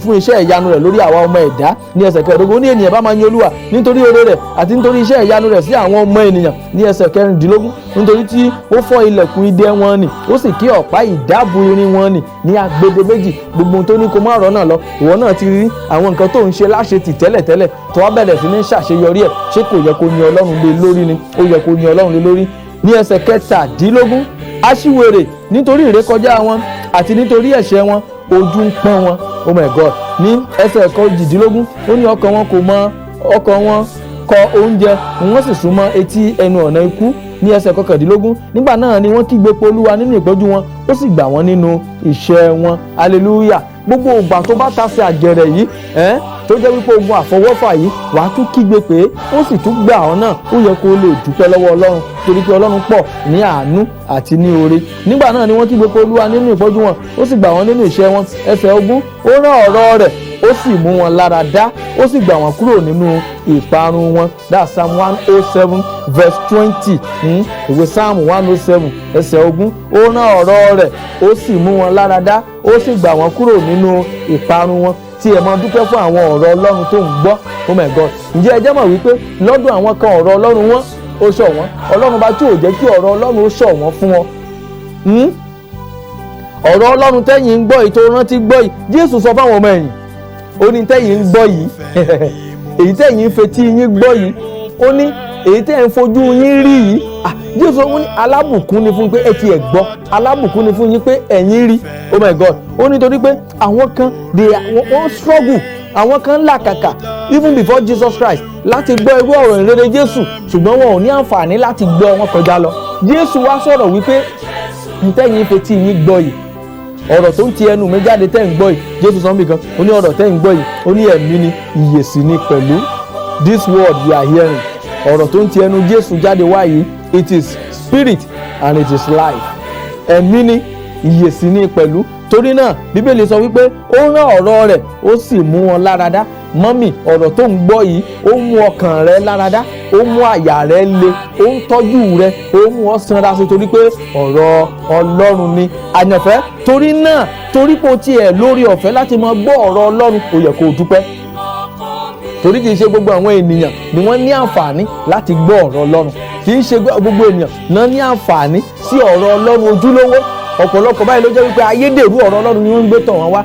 fún iṣẹ́ ìyanu rẹ̀ lórí àwa ọmọ ẹ̀dá. ní ẹsẹ̀ 15 ó ní ènìyàn bá máa yin Olúwa nítorí oore rẹ̀ àti nítorí iṣẹ́ ìyanu rẹ̀ sí àwọn ọmọ ènìyàn. ní ẹsẹ̀ 16 nítorí tí ó fọ́ ilẹ̀kùn idẹ wọn nì, ó sì ké ọ̀pá ìdábù irin wọn nì ní agbede méjì. gbogbo ohun tó ní kó má rọ́ náà lọ, ìwọ náà ti rí àwọn nǹkan tó ń ṣe láṣetì tẹ́lẹ̀ tó wá bẹ̀rẹ̀ sí ní ṣàṣeyọrí ẹ̀. ṣé kò yẹ kó yin Ọlọ́run lé lórí ni? ó yẹ kó yin Ọlọ́run lé lórí. ní ẹsẹ̀ 17 aṣiwèrè nítorí ìrékọjá wọn àti nítorí ẹ̀ṣẹ̀ wọn ojú ń pọ́n wọn. oh my God. ní ẹsẹ̀ 18 ó ní ọkàn wọn kọ oúnjẹ, wọ́n sì súnmọ́ etí ẹnu ọ̀nà ikú. ní ẹsẹ̀ 19 nígbà náà ni wọ́n kígbe pe Olúwa nínú ìpọ́njú wọn, ó sì gbà wọ́n nínú ìṣẹ́ wọn. hallelujah. gbogbo ìgbà tó bá tasẹ̀ àgẹ̀rẹ̀ yìí tó jẹ́ wípé ogun àfọwọ́fà yìí, wàá tún kígbe pé ó sì tún gbà ọ́ náà. ó yẹ kó lè dúpẹ́ lọ́wọ́ Ọlọ́run, torí pé Ọlọ́run pọ̀ ní àánú àti ní oore. nígbà náà ni wọ́n kígbe pe Olúwa nínú ìpọ́njú wọn, ó sì gbà wọ́n nínú ìṣẹ́ wọn. ẹsẹ̀ 20 ó rán ọ̀rọ̀ rẹ̀, ó sì mú wọn lára dá, ó sì gbà wọ́n kúrò nínú ìparun wọn. that's Psalm 107 verse 20. ìwé Psalm 107 ẹsẹ̀ 20 ó rán ọ̀rọ̀ rẹ̀, ó sì mú wọn lára dá, ó sì gbà wọ́n kúrò nínú ìparun wọn. tí ẹ máa dúpẹ́ fún àwọn ọ̀rọ̀ Ọlọ́run tó ń gbọ́. oh my God. ǹjẹ́ ẹ jẹ́ mọ̀ wípé lọ́dọ̀ àwọn kan ọ̀rọ̀ Ọlọ́run wọn ó ṣọ̀wọ́n, ọlọ́run bá tí ò jẹ́ kí ọ̀rọ̀ ọlọ́run ó ṣọ̀wọ́n fún ọ. ọ̀rọ̀ ọlọ́run tẹ́yìn ń gbọ́ yìí tó rántí gbọ́ yìí, Jésù sọ fáwọn ọmọ ẹ̀yìn, ó ní tẹ́yìn ń gbọ́ yìí èyí tẹ́yìn ń fetí yín gbọ́ yìí, ó ní èyí tẹ́yìn ń fojú yín rí yìí. Jésù ó ní alábùkún ni fún yín pé ẹ ti ẹ̀ gbọ́, alábùkún ni fún yín pé ẹ̀yin rí. Oh my God, ó ní torí pé àwọn kan wọ́n struggle, àwọn kan làkàkà even before Jesus Christ láti gbọ́ irú ọ̀rọ̀ ìrere Jésù, ṣùgbọ́n wọn ò ní àǹfààní láti gbọ́, wọn kọjá lọ. Jésù wá sọ̀rọ̀ wípé ntẹ́yìn fetí yín gbọ́ yìí, ọ̀rọ̀ tó ń ti ẹnu mi jáde tẹ́ ń gbọ́ yìí, Jésù sọ nbìkan, ó ní ọ̀rọ̀ tẹ́ ń gbọ́ yìí, ó ní ẹ̀mí ni ìyè sì ni pẹ̀lú. This word you are hearing, ọ̀rọ̀ tó ń ti ẹnu Jésù jáde wá yìí, it is spirit and it is life. Ẹ̀mí ni ìyè sì ni pẹ̀lú. Torí náà Bíbélì sọ wípé ó rán ọ̀rọ̀ rẹ̀ ó sì mú wọn láradá. Mọ́mì, ọ̀rọ̀ tó ń gbọ́ yìí ó mú ọkàn rẹ láradá, ó mú àyà rẹ le, ó ń tọ́jú rẹ, ó mú ọ sanra sí, torí pé ọ̀rọ̀ Ọlọ́run ni. Àyànfẹ́, torí náà torí pé o tiẹ̀ lórí ọ̀fẹ́ láti máa gbọ́ ọ̀rọ̀ Ọlọ́run, ó yẹ kó o dúpẹ́. Torí kì í ṣe gbogbo àwọn ènìyàn ni wọ́n ní àǹfààní láti gbọ́ ọ̀rọ̀ Ọlọ́run, kì í ṣe gbogbo ènìyàn náà ní àǹfààní sí ọ̀rọ̀ Ọlọ́run ojúlówó. Ọ̀pọ̀lọpọ̀ báyìí ló jẹ́ wípé ayédèrú ọ̀rọ̀ Ọlọ́run ni wọ́n ń gbé tọ̀ wọ́n wá,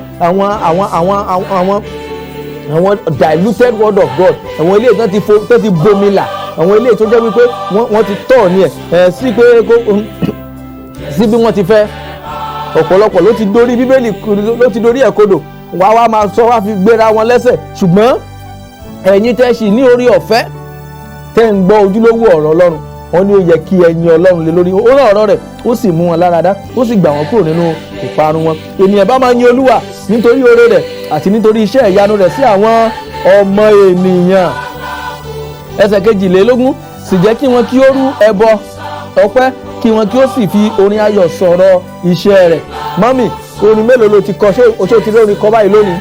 àwọn diluted word of God, àwọn eléyìí tó ti bomila, àwọn eléyìí tó jẹ́ wípé wọ́n ti tọ̀ ní ẹ̀ sí pé sí bí wọ́n ti fẹ́. Ọ̀pọ̀lọpọ̀ ló ti dorí Bíbélì, ló ti dorí ẹ̀ kodò, wá máa sọ wá fi gbéra wọn lẹ́sẹ̀. Ṣùgbọ́n ẹ̀yin tẹ́ ṣì ní orí ọ̀fẹ́ tẹ́ ń gbọ́ ojúlówó ọ̀rọ̀ Ọlọ́run, wọ́n ní ó yẹ kí ẹ̀yin Ọlọ́run lé lórí. Ó rán ọ̀rọ̀ rẹ̀ ó sì mú wọn láradá, ó sì gbà wọ́n kúrò nínú ìparun wọn. Ènìyàn bá máa yin Olúwa nítorí oore rẹ̀ àti nítorí iṣẹ́ ìyanu rẹ̀ sí àwọn ọmọ ènìyàn. Ẹsẹ̀ 22, sì jẹ́ kí wọn kí ó rú ẹbọ ọpẹ́, kí wọn kí ó sì fi orin ayọ̀ sọ̀rọ̀ iṣẹ́ rẹ̀. Mọ́mì, orin mélòó ló ti kọ? Ṣé o ti rí orin kọ báyìí lónìí?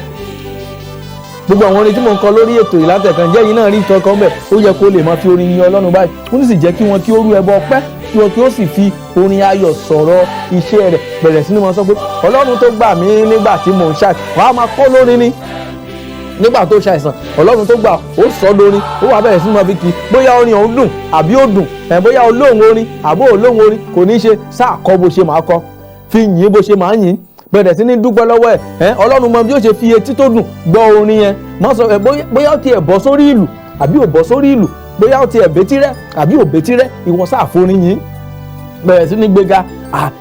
Gbogbo àwọn orin tí mò ń kọ lórí ètò ìlàtẹ̀kàn jẹ́ yìí náà rí ìtọ́kọ̀ ń bẹ̀, ó yẹ kó lè máa fi orin yin Ọlọ́run báyìí. Ó ní sì jẹ́ kí wọn kí ó rú ẹbọ ọpẹ́, kí wọn kí ó sì fi orin ayọ̀ sọ̀rọ̀ iṣẹ́ rẹ̀. Bẹ̀rẹ̀ sí ni mo sọ pé Ọlọ́run tó gbà mí nígbà tí mò ń ṣàìsàn, wàá máa kọ́ lórin ni. Nígbà tó ṣàìsàn, Ọlọ́run tó gbà ó sọ lórin, ó wà bẹ̀rẹ̀ sí ni mo fi kí, bóyá orin ọ̀hún dùn àbí ó dùn, bóyá olóhùn orin àbó olóhùn orin, kò ní ṣe sáà kọ́ bó ṣe máa kọ́, fi yìn bó ṣe máa yìn. Bẹ̀rẹ̀ sí ní dúpẹ́ lọ́wọ́ ẹ̀, Ọlọ́run mọ bí ó ṣe fi etí tó dùn gbọ́ orin yẹn. Má sọ bóyá ó ti ẹ̀ bọ́ sórí ìlù àbí ò bọ́ sórí ìlù, bóyá ó ti ẹ̀ betí rẹ̀ àbí ò betí rẹ̀, ìwọ sáà forin yìn. Bẹ̀rẹ̀ sí ní gbéga,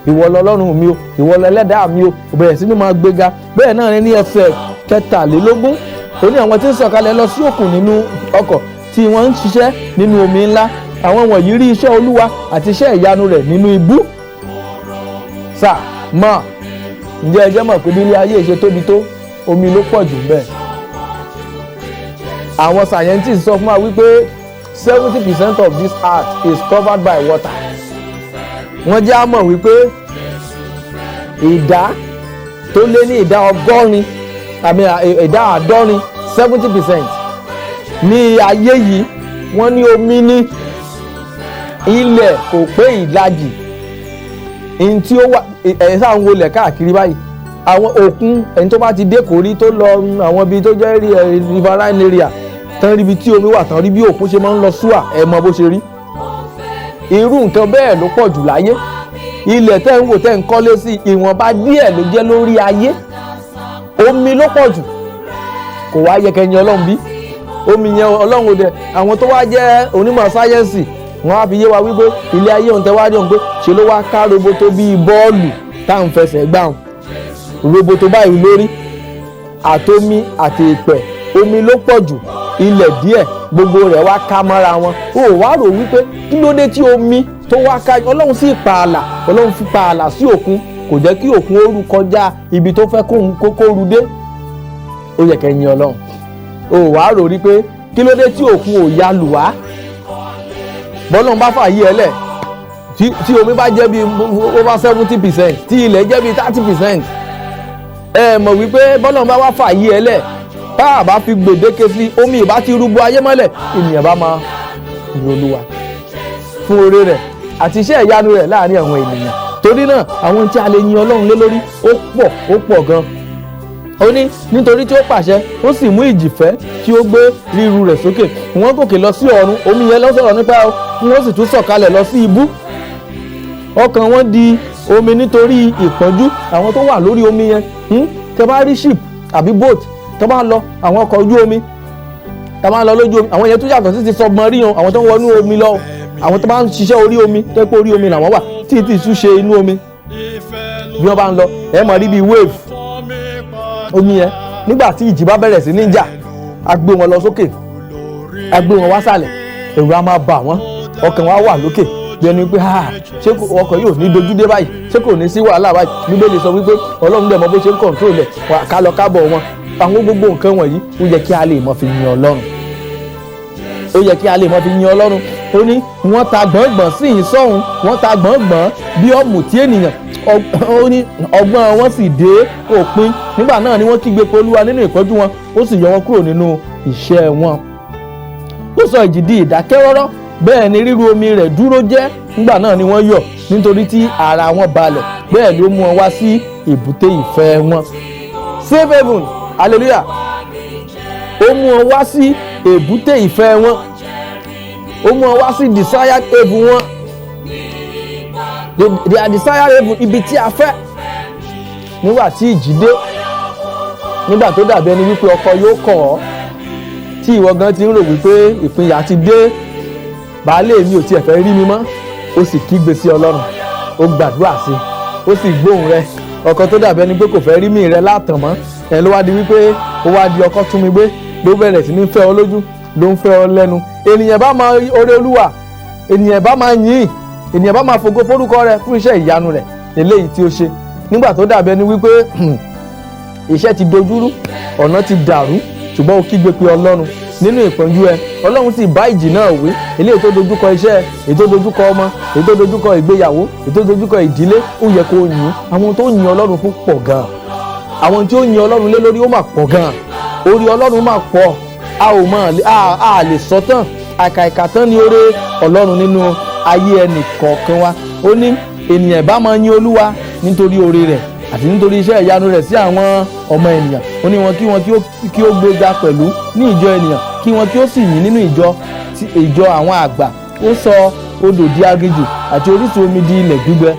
ìwọ lọ́lọ́run mi o, ìwọ lẹ́lẹ́dàá mi o, bẹ̀rẹ̀ sí ní máa gbéga. Bẹ́ẹ̀ náà ní ẹsẹ̀ 23, ó ní àwọn tí ń sọ̀kalẹ̀ lọ sí òkun nínú ọkọ̀, tí wọ́n ń ṣiṣẹ́ nínú omi ńlá, àwọn wọ̀nyí rí iṣẹ́ Olúwa àti iṣẹ́ ìyanu rẹ̀ nínú ibú. Sáà mọ́, ǹjẹ́ ẹ jẹ́ mọ̀ pé bí ilé ayé ṣe tóbi tó, omi ló pọ̀ jù bẹ́ẹ̀. Àwọn scientists sọ fún wa wípé 70% of this earth is covered by water. Wọ́n jẹ́ á mọ̀ wípé ìdá tó lé ní ìdá 70% ní ayé yìí wọ́n ní omi ní. Ilẹ̀ kò pé ìlàjì in tí ó wà sáà ń wọlé káàkiri báyìí. Àwọn òkun, ẹni tó bá ti dé kò rí tó lọ àwọn ibi tó jẹ́ riverine area tán rí ibi tí omi wà, tán rí bí òkun ṣe máa ń lọ súà, ẹ mọ bó ṣe rí. Irú nǹkan bẹ́ẹ̀ ló pọ̀ jù láyé. Ilẹ̀ tẹ́ ń wò tẹ́ ń kọ́lé sí, ìwọ̀nba díẹ̀ ló jẹ́ lórí ayé. Omi ló pọ̀ jù. Kò wá yẹ kẹyìn Ọlọ́run bí. Omi yẹn Ọlọ́run òde, àwọn tó wá jẹ́ onímọ̀ sáyẹ́ǹsì wọ́n á fi yé wa wípé ilé ayé òun tẹ́ wá rí òun pé ṣe ló wá ká roboto bíi bọ́ọ̀lù táwọn fẹsẹ̀ gbà hàn. Roboto báyìí lórí, àtomi àti ìpẹ̀, omi ló pọ̀ jù, ilẹ̀ díẹ̀, gbogbo rẹ̀ wá ká mọ́ra wọn. Ó wá rò wípé kí ló dé tí omi tó wá ká, Ọlọ́run sì pààlà, Ọlọ́run fi pààlà sí òkun, kò jẹ́ kí òkun ó rú kọjá ibi tó fẹ́ kó rú dé. Ó yẹ kẹ́yìn Ọlọ́run. Ó wá rò rí pé kí ló dé tí òkun ò ya lù wá. Bọ́lọ́run bá fàyè ẹlẹ̀, tí omi bá jẹ́ bí over 70%, tí ilẹ̀ jẹ́ bí 30%, ẹ mọ̀ wípé bọ́lọ́run bá wá fàyè ẹlẹ̀, tá a bá fi gbèdéke sí, omi ìbá ti rúbọ ayé mọ́lẹ̀, ènìyàn bá máa yin Olúwa fún oore rẹ̀ àti iṣẹ́ ìyanu rẹ̀ láàrin àwọn ènìyàn. Torí náà àwọn tí a lè yin Ọlọ́run lé lórí ó pọ̀ gan. ó ní nítorí tí ó pàṣẹ ó sì mú ìjì fẹ́ kí ó gbé ríru rẹ̀ sókè, wọ́n gòkè lọ sí ọ̀run, omi yẹn ló sọ̀rọ̀ nípa ẹ̀, wọ́n sì tún sọ̀kalẹ̀ lọ sí ibú, ọkàn wọn di omi nítorí ìpọ́njú àwọn tó wà lórí omi yẹn. Tẹ́ bá rí ship àbí boat tó bá lọ, àwọn ọkọ̀ ojú omi tó bá lọ lójú omi, àwọn yẹn tó yàtọ̀ sí ti submarine, àwọn tó ń wọnú omi lọ, àwọn tó bá ń ṣiṣẹ́ orí omi tó pé orí omi làwọn wà tí ì tún ṣe inú omi. Bí wọ́n bá ń lọ ẹ mọ̀ rí bíi wave omi yẹn, nígbà tí ìjì bá bẹ̀rẹ̀ sí ní jà á gbé wọn lọ sókè, á gbé wọn wá sàlẹ̀, ẹ̀rù á máa bà wọ́n, ọkàn wa wà lókè bí ẹni pé ṣé ọkọ̀ yóò ní dojú dé báyìí, ṣé kò ní sí wàhálà báyìí. Bíbélì sọ wípé Ọlọ́run dẹ̀ mọ̀ bó ṣe ń control ẹ̀ kálọ kábọ̀ wọn. Àwọn gbogbo nǹkan wọ̀nyí ó yẹ kí a lè mọ̀ fi yin Ọlọ́run, ó yẹ kí a lè mọ̀ fi yin Ọlọ́run. Ó ní wọ́n ta gbọ̀ngbọ̀n sí ìsọ̀hún, wọ́n ta gbọ̀ngbọ̀n bí ọ̀mùtí ènìyàn, ó ní ọgbọ́n wọn sì dé òpin. Nígbà náà ni wọ́n kígbe pé Olúwa nínú ìpọ́njú wọn, ó sì yọ wọn kúrò nínú ìṣẹ́ wọn. Ó sọ ìjì di ìdákẹ́rọ́rọ́, bẹ́ẹ̀ ni ríru omi rẹ̀ dúró jẹ́. Nígbà náà ni wọ́n yọ̀ nítorí tí ara wọn balẹ̀, bẹ́ẹ̀ ló mú wọn wá sí èbúté ìfẹ́ wọn. Safe haven, hallelujah. Ó mú wọn wá sí èbúté ìfẹ́ wọn, ó mú wọn wá sí desired haven wọn. They are desired haven, ibi tí a fẹ́. Nígbà tí ìjì dé, nígbà tó dàbí ẹni wípé ọkọ yóò kọ̀ ọ́, tí ìwọ gan ti ń rò wípé ìpínyà ti dé, baálé mi ò tiẹ̀ fẹ́ rí mi mọ́, ó sì kígbe sí Ọlọ́run, ó gbàdúrà sí i, ó sì gbóhùn rẹ̀. Ọkọ tó dàbí ẹni pé kò fẹ́ rí mi rẹ̀ látàn mọ́, ẹ̀ ló wá di wípé ó wá di ọkọ tún mi gbé, ló bẹ̀rẹ̀ sí ní fẹ́ ọ lójú, ló ń fẹ́ ọ lẹ́nu. Ènìyàn bá máa oore Olúwa, ènìyàn bá máa yìn, ènìyàn bá máa fògo forúkọ rẹ̀ fún iṣẹ́ ìyanu rẹ̀ eléyìí tí ó ṣe. Nígbà tó dàbí ẹni wípé iṣẹ́ ti dojúrú, ọ̀nà ti dàrú, ṣùgbọ́n ó kígbe pé Ọlọ́run nínú ìpọ́njú ẹ, Ọlọ́run sì bá ìjì náà wí. Eléyìí tó dojúkọ iṣẹ́, èyí tó dojúkọ ọmọ, èyí tó dojúkọ ìgbéyàwó, èyí tó dojúkọ ìdílé, ó yẹ kó yìn. Àwọn tó yìn Ọlọ́run fún pọ̀ gan, àwọn tí ó yìn Ọlọ́run lé lórí ó mà pọ̀ gan, orí Ọlọ́run mà pọ̀, a lè sọ tán, àkàìkà tán ni oore Ọlọ́run nínú ayé ẹnì kọ̀ọ̀kan wa. Ó ní ènìyàn bá máa yìn Olúwa nítorí oore rẹ̀ àti nítorí iṣẹ́ ìyanu rẹ̀ sí àwọn ọmọ ènìyàn. Ó ní wọn kí ó gbéga pẹ̀lú ní ìjọ ènìyàn, kí wọn kí ó sì yìn nínú ìjọ àwọn àgbà. Ó sọ odò di aginjù àti orísun omi di ilẹ̀ gbígbẹ,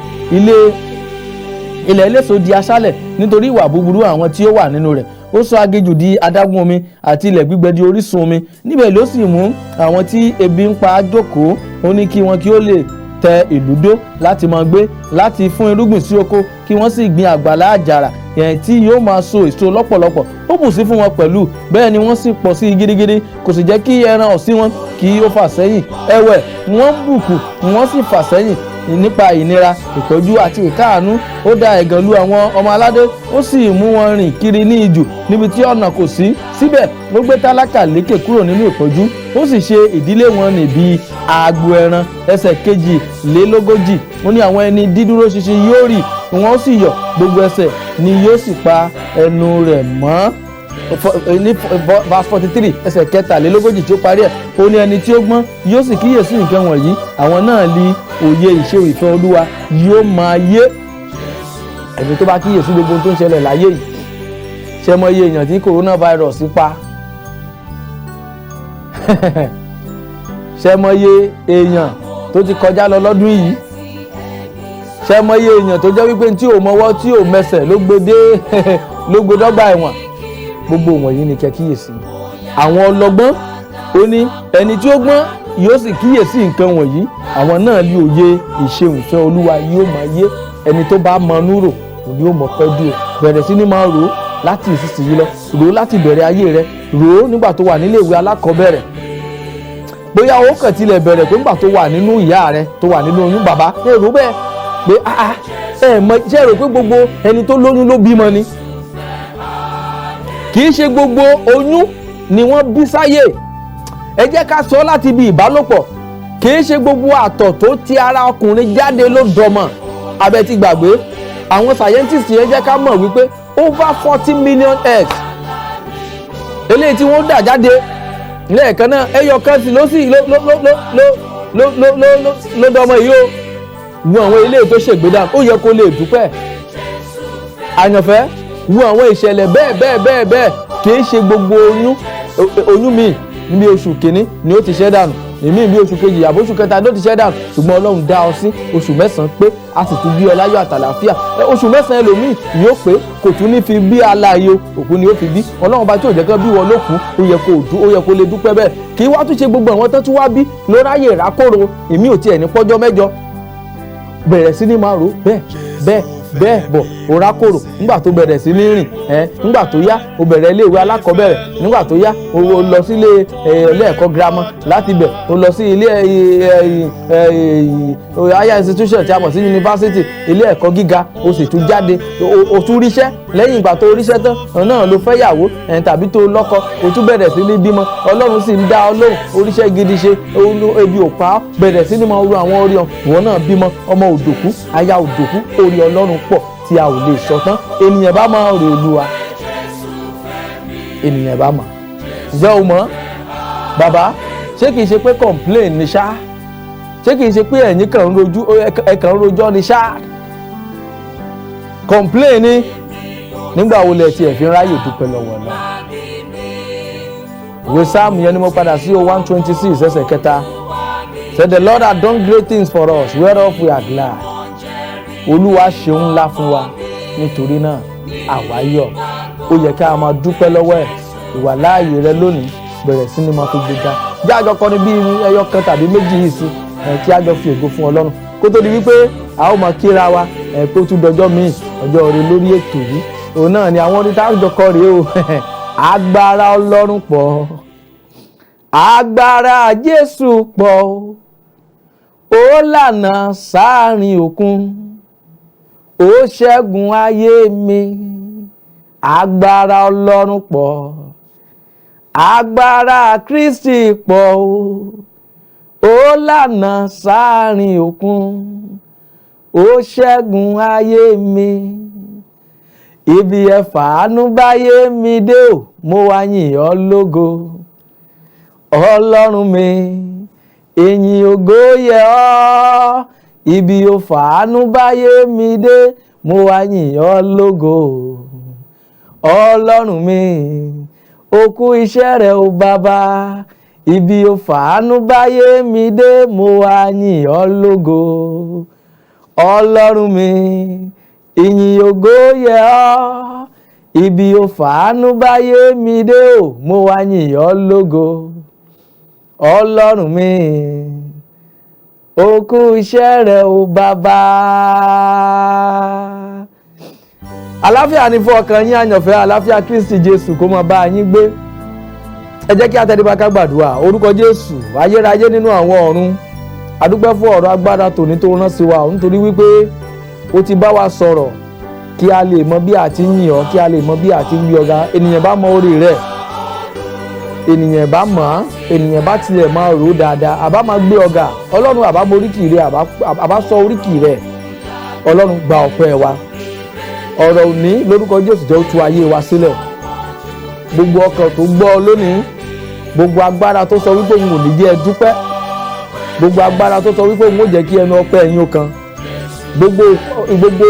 ilẹ̀ eléso di aṣálẹ̀ nítorí ìwà búburú àwọn tí ó wà nínú rẹ̀. Ó sọ aginjù di adágún omi àti ilẹ̀ gbígbẹ di orísun omi. Níbẹ̀ ló sì mú àwọn tí ebi ń pa jókòó. Ó ní kí wọn kí ó lè tẹ ìlú dó láti máa gbé, láti fún irúgbìn sí oko, kí wọ́n sì gbin àgbàlá àjàrà yẹn tí yóò máa so èso lọ́pọ̀lọpọ̀. Ó bù sí fún wọn pẹ̀lú, bẹ́ẹ̀ ni wọ́n sì pọ̀ sí gidigidi, kò sì jẹ́ kí ẹran ọ̀sìn wọn kí ó fà sẹ́yìn. Ẹ̀wẹ̀ wọ́n bùkù wọ́n sì fà sẹ́yìn nípa ìnira, ìtọ́jú àti ìkáàánú. Ó dá ẹ̀gàn lu àwọn ọmọ aládé, ó sì mú wọn rìn kiri ní ijù níbi tí ọ̀nà kò sí. Síbẹ̀ ó gbé tálákà lékè kúrò nínú ìpọ́njú, ó sì ṣe ìdílé wọn níbi agbo ẹran. Ẹsẹ̀ 42. Ó ní àwọn ẹni dídúró ṣinṣin yóò rì, wọn ó sì yọ̀, gbogbo ẹsẹ̀ ni yóò sì pa ẹnu rẹ̀ mọ́. Ní verse 43, ẹsẹ̀ 43 tí ó parí ẹ̀, ó ní ẹni tí ó gbọ́n yóò sì kíyèsí nǹkan wọ̀nyí, àwọn náà li òye ìṣe ìfẹ́ Olúwa yóò máa yé. Ẹni tó bá kíyèsí gbogbo tó ń ṣẹlẹ̀ láyé yìí, ṣe mọ iye èèyàn tí coronavirus pa, ṣe mọ iye èèyàn tó ti kọjá lọ lọ́dún yìí, ṣe mọ iye èèyàn tó jẹ́ wípé tí ò mọwọ́ tí ò mẹsẹ̀ ló gbé dọ́gba ẹ̀wọ̀n. Gbogbo wọ̀nyí ni kẹ́ kíyèsí. Àwọn ọlọ́gbọ́n, ó ní ẹni tí ó gbọ́n yóò sì kíyèsí nǹkan wọ̀nyí, àwọn náà ní òye ìṣeun ìfẹ́ Olúwa yóò máa yé. Ẹni tó bá mọnú rò kò ní ó mọ̀ pẹ́ dúró. Bẹ̀rẹ̀ sí ní máa rò ó láti ìsinsìnyí lọ, rò ó láti bẹ̀rẹ̀ ayé rẹ, rò ó nígbà tó wà nílé ìwé alákọ̀ọ́bẹ̀rẹ̀. Bóyá ó kàn tilẹ̀ bẹ̀rẹ̀ pé nígbà tó wà nínú ìyá rẹ, tó wà nínú oyún bàbá, rò bẹ́ẹ̀ pé ṣé rò pé gbogbo ẹni tó lóyún ló bímọ ni? Kì í ṣe gbogbo oyún ni wọ́n bí sáyé. Ẹ jẹ́ ká sọ láti ibi ìbálòpọ̀. Kì í ṣe gbogbo àtọ̀ tó ti ara ọkùnrin jáde ló dọmọ. Abẹ́ ti gbàgbé, àwọn scientists yẹn jẹ́ ká mọ̀ wípé over 40 million eggs eléyìí tí wọ́n dà jáde lẹ́ẹ̀kan náà, ẹyọ kan sí ló dọmọ yìí o. Wo àwọn eléyìí tó ṣègbè dànù, ó yẹ kó lè dúpẹ́. Àyànfẹ́, wo àwọn ìṣẹ̀lẹ̀ bẹ́ẹ̀ kì í ṣe gbogbo oyún mi níbi oṣù kìíní ni ó ti ṣẹ́ dànù, èmi bí oṣù kejì àbí oṣù kẹta ló ti ṣẹ́ dànù, ṣùgbọ́n Ọlọ́run dá ọ sí oṣù 9 pé a sì tún bí ọ láyọ̀ àtàlàfíà. Oṣù 9 ẹlòmíì yóò pé kò tún ní fi bí aláàyè òkú ni ó fi bí. Ọlọ́run bá tí ò jẹ́ kán bí wọn lókun ó yẹ kó lè dúpẹ́ bẹ́ẹ̀. Kì í wá tún ṣe gbogbo àwọn tó tún wá bí ló ráyè rákòrò, èmi ò tiẹ̀ ní pọ́jọ́ mẹ́jọ. Bẹ̀rẹ̀ sí ní máa rò bẹ́ẹ̀ bọ̀ orákòrò nígbà tó bẹ̀rẹ̀ sí ní rìn nígbà tó yá o bẹ̀rẹ̀ ilé ìwé alákọ̀ọ́bẹ̀rẹ̀, nígbà tó yá o lọ sí ilé ẹ̀kọ́ girama, láti bẹ̀ o lọ sí ilé higher institution tí a mọ̀ sí yunifásitì, ilé ẹ̀kọ́ gíga, o sì tún jáde o tún ríṣẹ́. Lẹ́yìn ìgbà tó ríṣẹ́ tán náà ló fẹ́yàwó tàbí tó lọ́kọ, o tún bẹ̀rẹ̀ sí ní bímọ. Ọlọ́run sì ń dá ọ lóhùn, oríṣẹ́ gidi ṣe, ebi ò pa ọ́, bẹ̀rẹ̀ sí ní máa ru àwọn orí ọ̀hún, ìwọ náà bímọ, ọmọ òdòkú, aya òdòkú, orí Ọlọ́run pọ̀ tí a ò lè sọ tán. Ènìyàn bá máa rè Olúwa, ènìyàn bá mọ̀. Ǹjẹ́ o mọ̀ bàbá, ṣé kìí ṣe pé complain ni ṣá? Ṣé kìí ṣe pé ẹ̀yin kàn ń rojọ́ ni ṣá? Complain ni nígbà wo lẹ tiẹ̀ fi ń ráyè dúpẹ́ lọ́wọ́ náà? Ìwé Sáàmù yẹn ni mo padà sí 126 ẹsẹ̀ kẹta. Said the Lord had done great things for us, whereof we are glad. Olúwa ṣeun ńlá fún wa, nítorí náà àwa yọ̀. Ó yẹ kí a máa dúpẹ́ lọ́wọ́ ẹ̀. Ìwà láàyè rẹ lónìí bẹ̀rẹ̀ sí ni máa fi gbéga. Jẹ́ àjọ kọrin bí ẹyọ kan tàbí méjì yìí sí kí a jọ fi ògo fún Ọlọ́run kó tó di wípé a ó máa kíra wa kó tún dọjọ́ míì ọjọ́ rẹ lórí ètò yìí. Òun náà ni àwọn orin tá a jọ kọ rèé o. Agbára Ọlọ́run pọ̀, agbára Jésù pọ̀, ó lànà sáàrin òkun, ó ṣẹ́gun ayé mi. Agbára Ọlọ́run pọ̀, agbára Kristi pọ̀, ó lànà sáàrin òkun, ó ṣẹ́gun ayé mi. Ibi ẹ̀fàánú báyé mi dé o, mo wá yìn ọ́ lógo. Ọlọ́run mi, ìyìn ògo yẹ ọ́. Ibi ẹ̀fàánú báyé mi dé, mo wá yìn ọ́ lógo. Ọlọ́run mi, ó kú iṣẹ́ rẹ̀ o bàbá. Ibi ẹ̀fàánú báyé mi dé, mo wá yìn ọ́ lógo. Ọlọ́run mi, ìyìn ògo yẹ ọ́. Ibi ẹ̀fàánú báyé mi dé o, mo wá yìn ọ́ lógo. Ọlọ́run mi, ó kú iṣẹ́ rẹ̀ o bàbá. Àlàáfíà ni fún ọkàn yín àyànfẹ́, àlàáfíà Kristi Jésù kó máa bá yín gbé. Ẹ jẹ́ kí a tẹríba ká gbàdúrà. Orúkọ Jésù ayérayé nínú àwọn ọ̀run, a dúpẹ́ fún ọ̀rọ̀ agbára tòní tó rán sí wa, nítorí wípé ó ti bá wa sọ̀rọ̀ kí a lè mọ bí a ti ń yìn ọ́, kí a lè mọ bí a ti ń gbé ọ̀gá. Ènìyàn bá mọ orí rẹ̀, ènìyàn bá mọ̀, ènìyàn bá tilẹ̀ máa rò dáadáa, àbá máa gbé ọ̀gá. Ọlọ́run àbá mọ oríkì rẹ̀, àbá sọ oríkì rẹ̀. Ọlọ́run gba ọpẹ́ wa. Ọ̀rọ̀ òní lórúkọ Jésù jẹ́ ó tú ayé wa sílẹ̀. Gbogbo ọkàn tó gbọ́ lónìí, gbogbo agbára tó sọ wípé òun ò ní jẹ́ ẹ dúpẹ́, gbogbo agbára tó sọ wípé òun ò jẹ́ kí ẹnu ọpẹ́ yín ó kan, gbogbo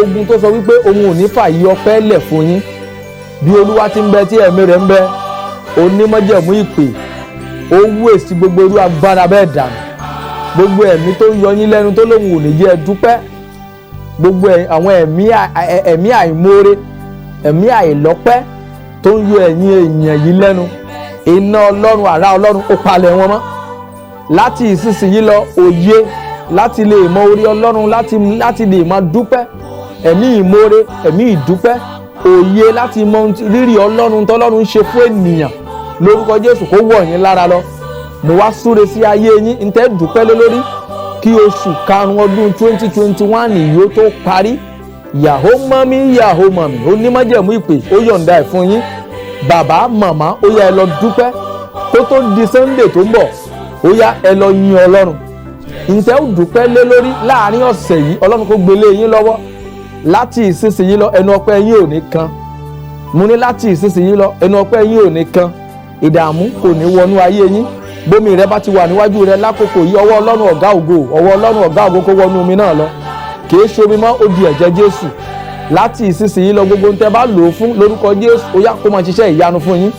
ogun tó sọ wípé òun ò ní fàyè ọpẹ́ lẹ̀ fún yín, bí Olúwa ti ń bẹ tí ẹ̀mí rẹ̀ ń bẹ, onímọ̀jẹ̀mú ìpè, ó wú èsì gbogbo irú agbára bẹ́ẹ̀ dànù. Gbogbo ẹ̀mí tó ń yọ yín lẹ́nu tó lóun ò ní jẹ́ ẹ dúpẹ́, gbogbo àwọn ẹ̀mí àìmoore, ẹ̀mí àìlọ́pẹ́ tó ń yọ ẹ̀yin èèyàn yìí lẹ́nu, iná Ọlọ́run, àrá Ọlọ́run ó palẹ̀ wọn mọ́. Láti ìsinsìnyí lọ, òye láti lè mọ orí Ọlọ́run, láti lè máa dúpẹ́, ẹ̀mí ìmoore, ẹ̀mí ìdúpẹ́, òye láti mọ rírì Ọlọ́run tọ́lọ́run ṣe fún ènìyàn. Lórúkọ Jésù kó wọ̀ yín lára lọ. Mo wá súre sí ayé yín, ń tẹ́ dúpẹ́ lé lórí kí oṣù karùn-ún ọdún 2021 yìí ó tó parí. Yàhó mọ́mí, onímọ̀jẹ̀mú ìpè ó yọ̀ǹda ẹ̀ fún yín. Bàbá màmá, ó yá ẹ lọ dúpẹ́. Kó tó di Sunday tó ń bọ̀, ó yá ẹ lọ yin Ọlọ́run. Ǹtẹ́ ó dúpẹ́ lé lórí láàrin ọ̀sẹ̀ yìí, Ọlọ́run kó gbélé yín lọ́wọ́. Láti ìsinsìnyí lọ, ẹnu ọpẹ́ yín ò ní kan. Mo ní láti ìsinsìnyí lọ, ẹnu ọpẹ́ yín ò ní kan. Ìdààmú kò ní wọnú ayé yín. Bómi rẹ bá ti wà níwájú rẹ lákòókò yìí, ọwọ́ Ọlọ́run ọ̀gá ògo, ọwọ́ Ọlọ́run ọ̀gá ògo kó wọnú omi náà lọ. Kì í ṣe omi mọ́, ó di ẹ̀jẹ̀ Jésù. láti ìsinsìnyí lọ gbogbo tẹ́ bá lò ó fún lórúkọ Jésù ó yá kó máa ṣiṣẹ́ ìyanu fún yín.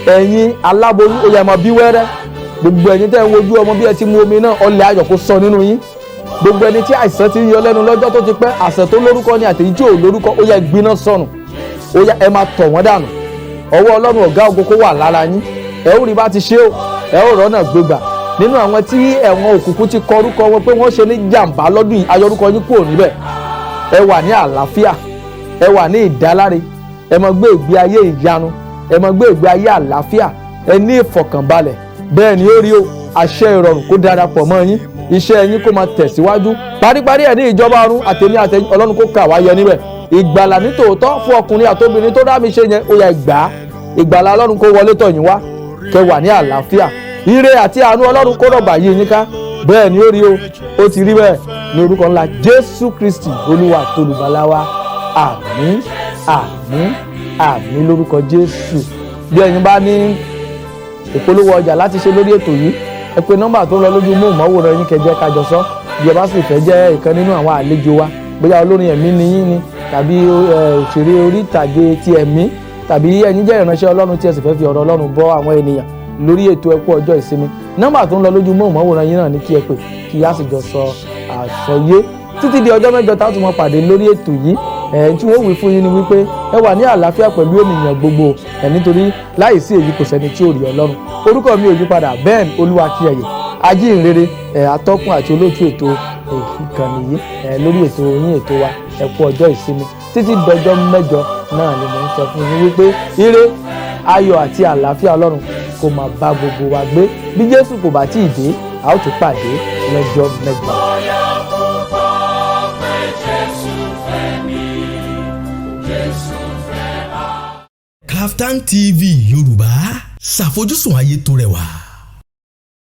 ẹ̀yin aláboyún ó yá máa bí wẹ́rẹ́. gbogbo ẹ̀yin tẹ́ ń wojú ọmọ bí ẹ ti mu omi náà ọlẹ̀ ayọ̀ kó sọ nínú yín. gbogbo ẹni tí àìsàn ti ń yọ lẹ́nu lọ́jọ́ tó ti pẹ́ àṣẹ tó lórúkọ ni àtẹ̀yìn tí ò lórúkọ ó yá gbiná sọnù. ó yá ẹ máa tọ̀ wọ́n dànù. ọwọ́ Ọlọ́run ọ̀gá ògo kó wà lára yín. ẹ ó rí bá ti ṣe ó ẹ ó rọ́nà gbégbà. nínú àwọn tí ẹ̀wọ̀n òkùnkùn ti kọ orúkọ wọn pé wọ́n ṣe ní jàǹbá lọ́dún yìí ayọ̀rúkọ yín kúrò níbẹ̀. ẹ wà ní àlàáfíà, ẹ wà ní ìdáláre, ẹ máa gbé ìgbé ayé ìyanu, ẹ máa gbé ìgbé ayé àlàáfíà, ẹ ní ìfọ̀kànbalẹ̀. bẹ́ẹ̀ ni ó rí o, àṣẹ ìrọ̀rùn kó darapọ̀ mọ́ yín, iṣẹ́ yín kó máa tẹ̀síwájú. paríparí ẹ̀ ní ìjọba ọ̀run àtẹ̀mí àtẹ̀yìn Ọlọ́run kó kà wá yọ níbẹ̀. ìgbàlà ní tòótọ́ fún ọkùnrin àtobìnrin tó dá mi ṣe yẹn ó yá gbà. ìgbàlà Ọlọ́run kó wọlé tọ̀ yín wá, kẹ́ wà ní àlàáfíà. ire àti àánú Ọlọ́run kó rọ̀gbà yí yín ká. bẹ́ẹ̀ ni ó rí o, ó ti rí bẹ́ẹ̀ ní orúkọ ńlá Jésù Kristi Olúwa tolùgbàlà wa. àmín àmín àmín lórúkọ Jésù. bí ẹ̀yin bá ní ìpolówó ọjà láti ṣe lórí ètò yìí, ẹ pe nọ́mbà tó ń lọ lójú móhùnmáwòrán yín kẹ́ jẹ́ ká jọ sọ. bí ẹ bá sì fẹ́ jẹ́ ìkan nínú àwọn àlejò wa, bóyá olórin ẹ̀mí ni yín ni tàbí òṣèré orí ìtàgé ti ẹ̀mí, tàbí ẹ̀yin jẹ́ ìránṣẹ́ Ọlọ́run tí ẹ sì fẹ́ fi ọ̀rọ̀ Ọlọ́run bọ́ àwọn ènìyàn lórí ètò ẹkú ọjọ́ ìsinmi, nọ́mbà tó ń lọ lójú móhùnmáwòrán yín náà ní kí ẹ pè kí a sì jọ sọ àsọyé títí di ọjọ́ mẹ́jọ tá a tún máa pàdé lórí ètò yìí. tí wọ́n wí fún yín ni wípé ẹ wà ní àlàáfíà pẹ̀lú ènìyàn gbogbo, nítorí láìsí èyí kò sẹ́ni tí ò rí Ọlọ́run. orúkọ mi ò yí padà, Ben Olúwakíyẹyẹ, ajínrere atọ́kùn àti olóòtú ètò ìkànnì yìí lórí ètò yín ètò wa ẹkú ọjọ́ ìsinmi títí dọjọ́ mẹ́jọ náà ni mò ń sọ fún yín wípé ire ayọ̀ àti àlàáfíà Ọlọ́run kó máa bá gbogbo wa gbé. bí Jésù kò bá tí ì dé, a ó tún pàdé lọ́jọ́ mẹ́jọ. Kaftan TV Yorùbá, ṣàfojúsùn ayé tó rẹwà.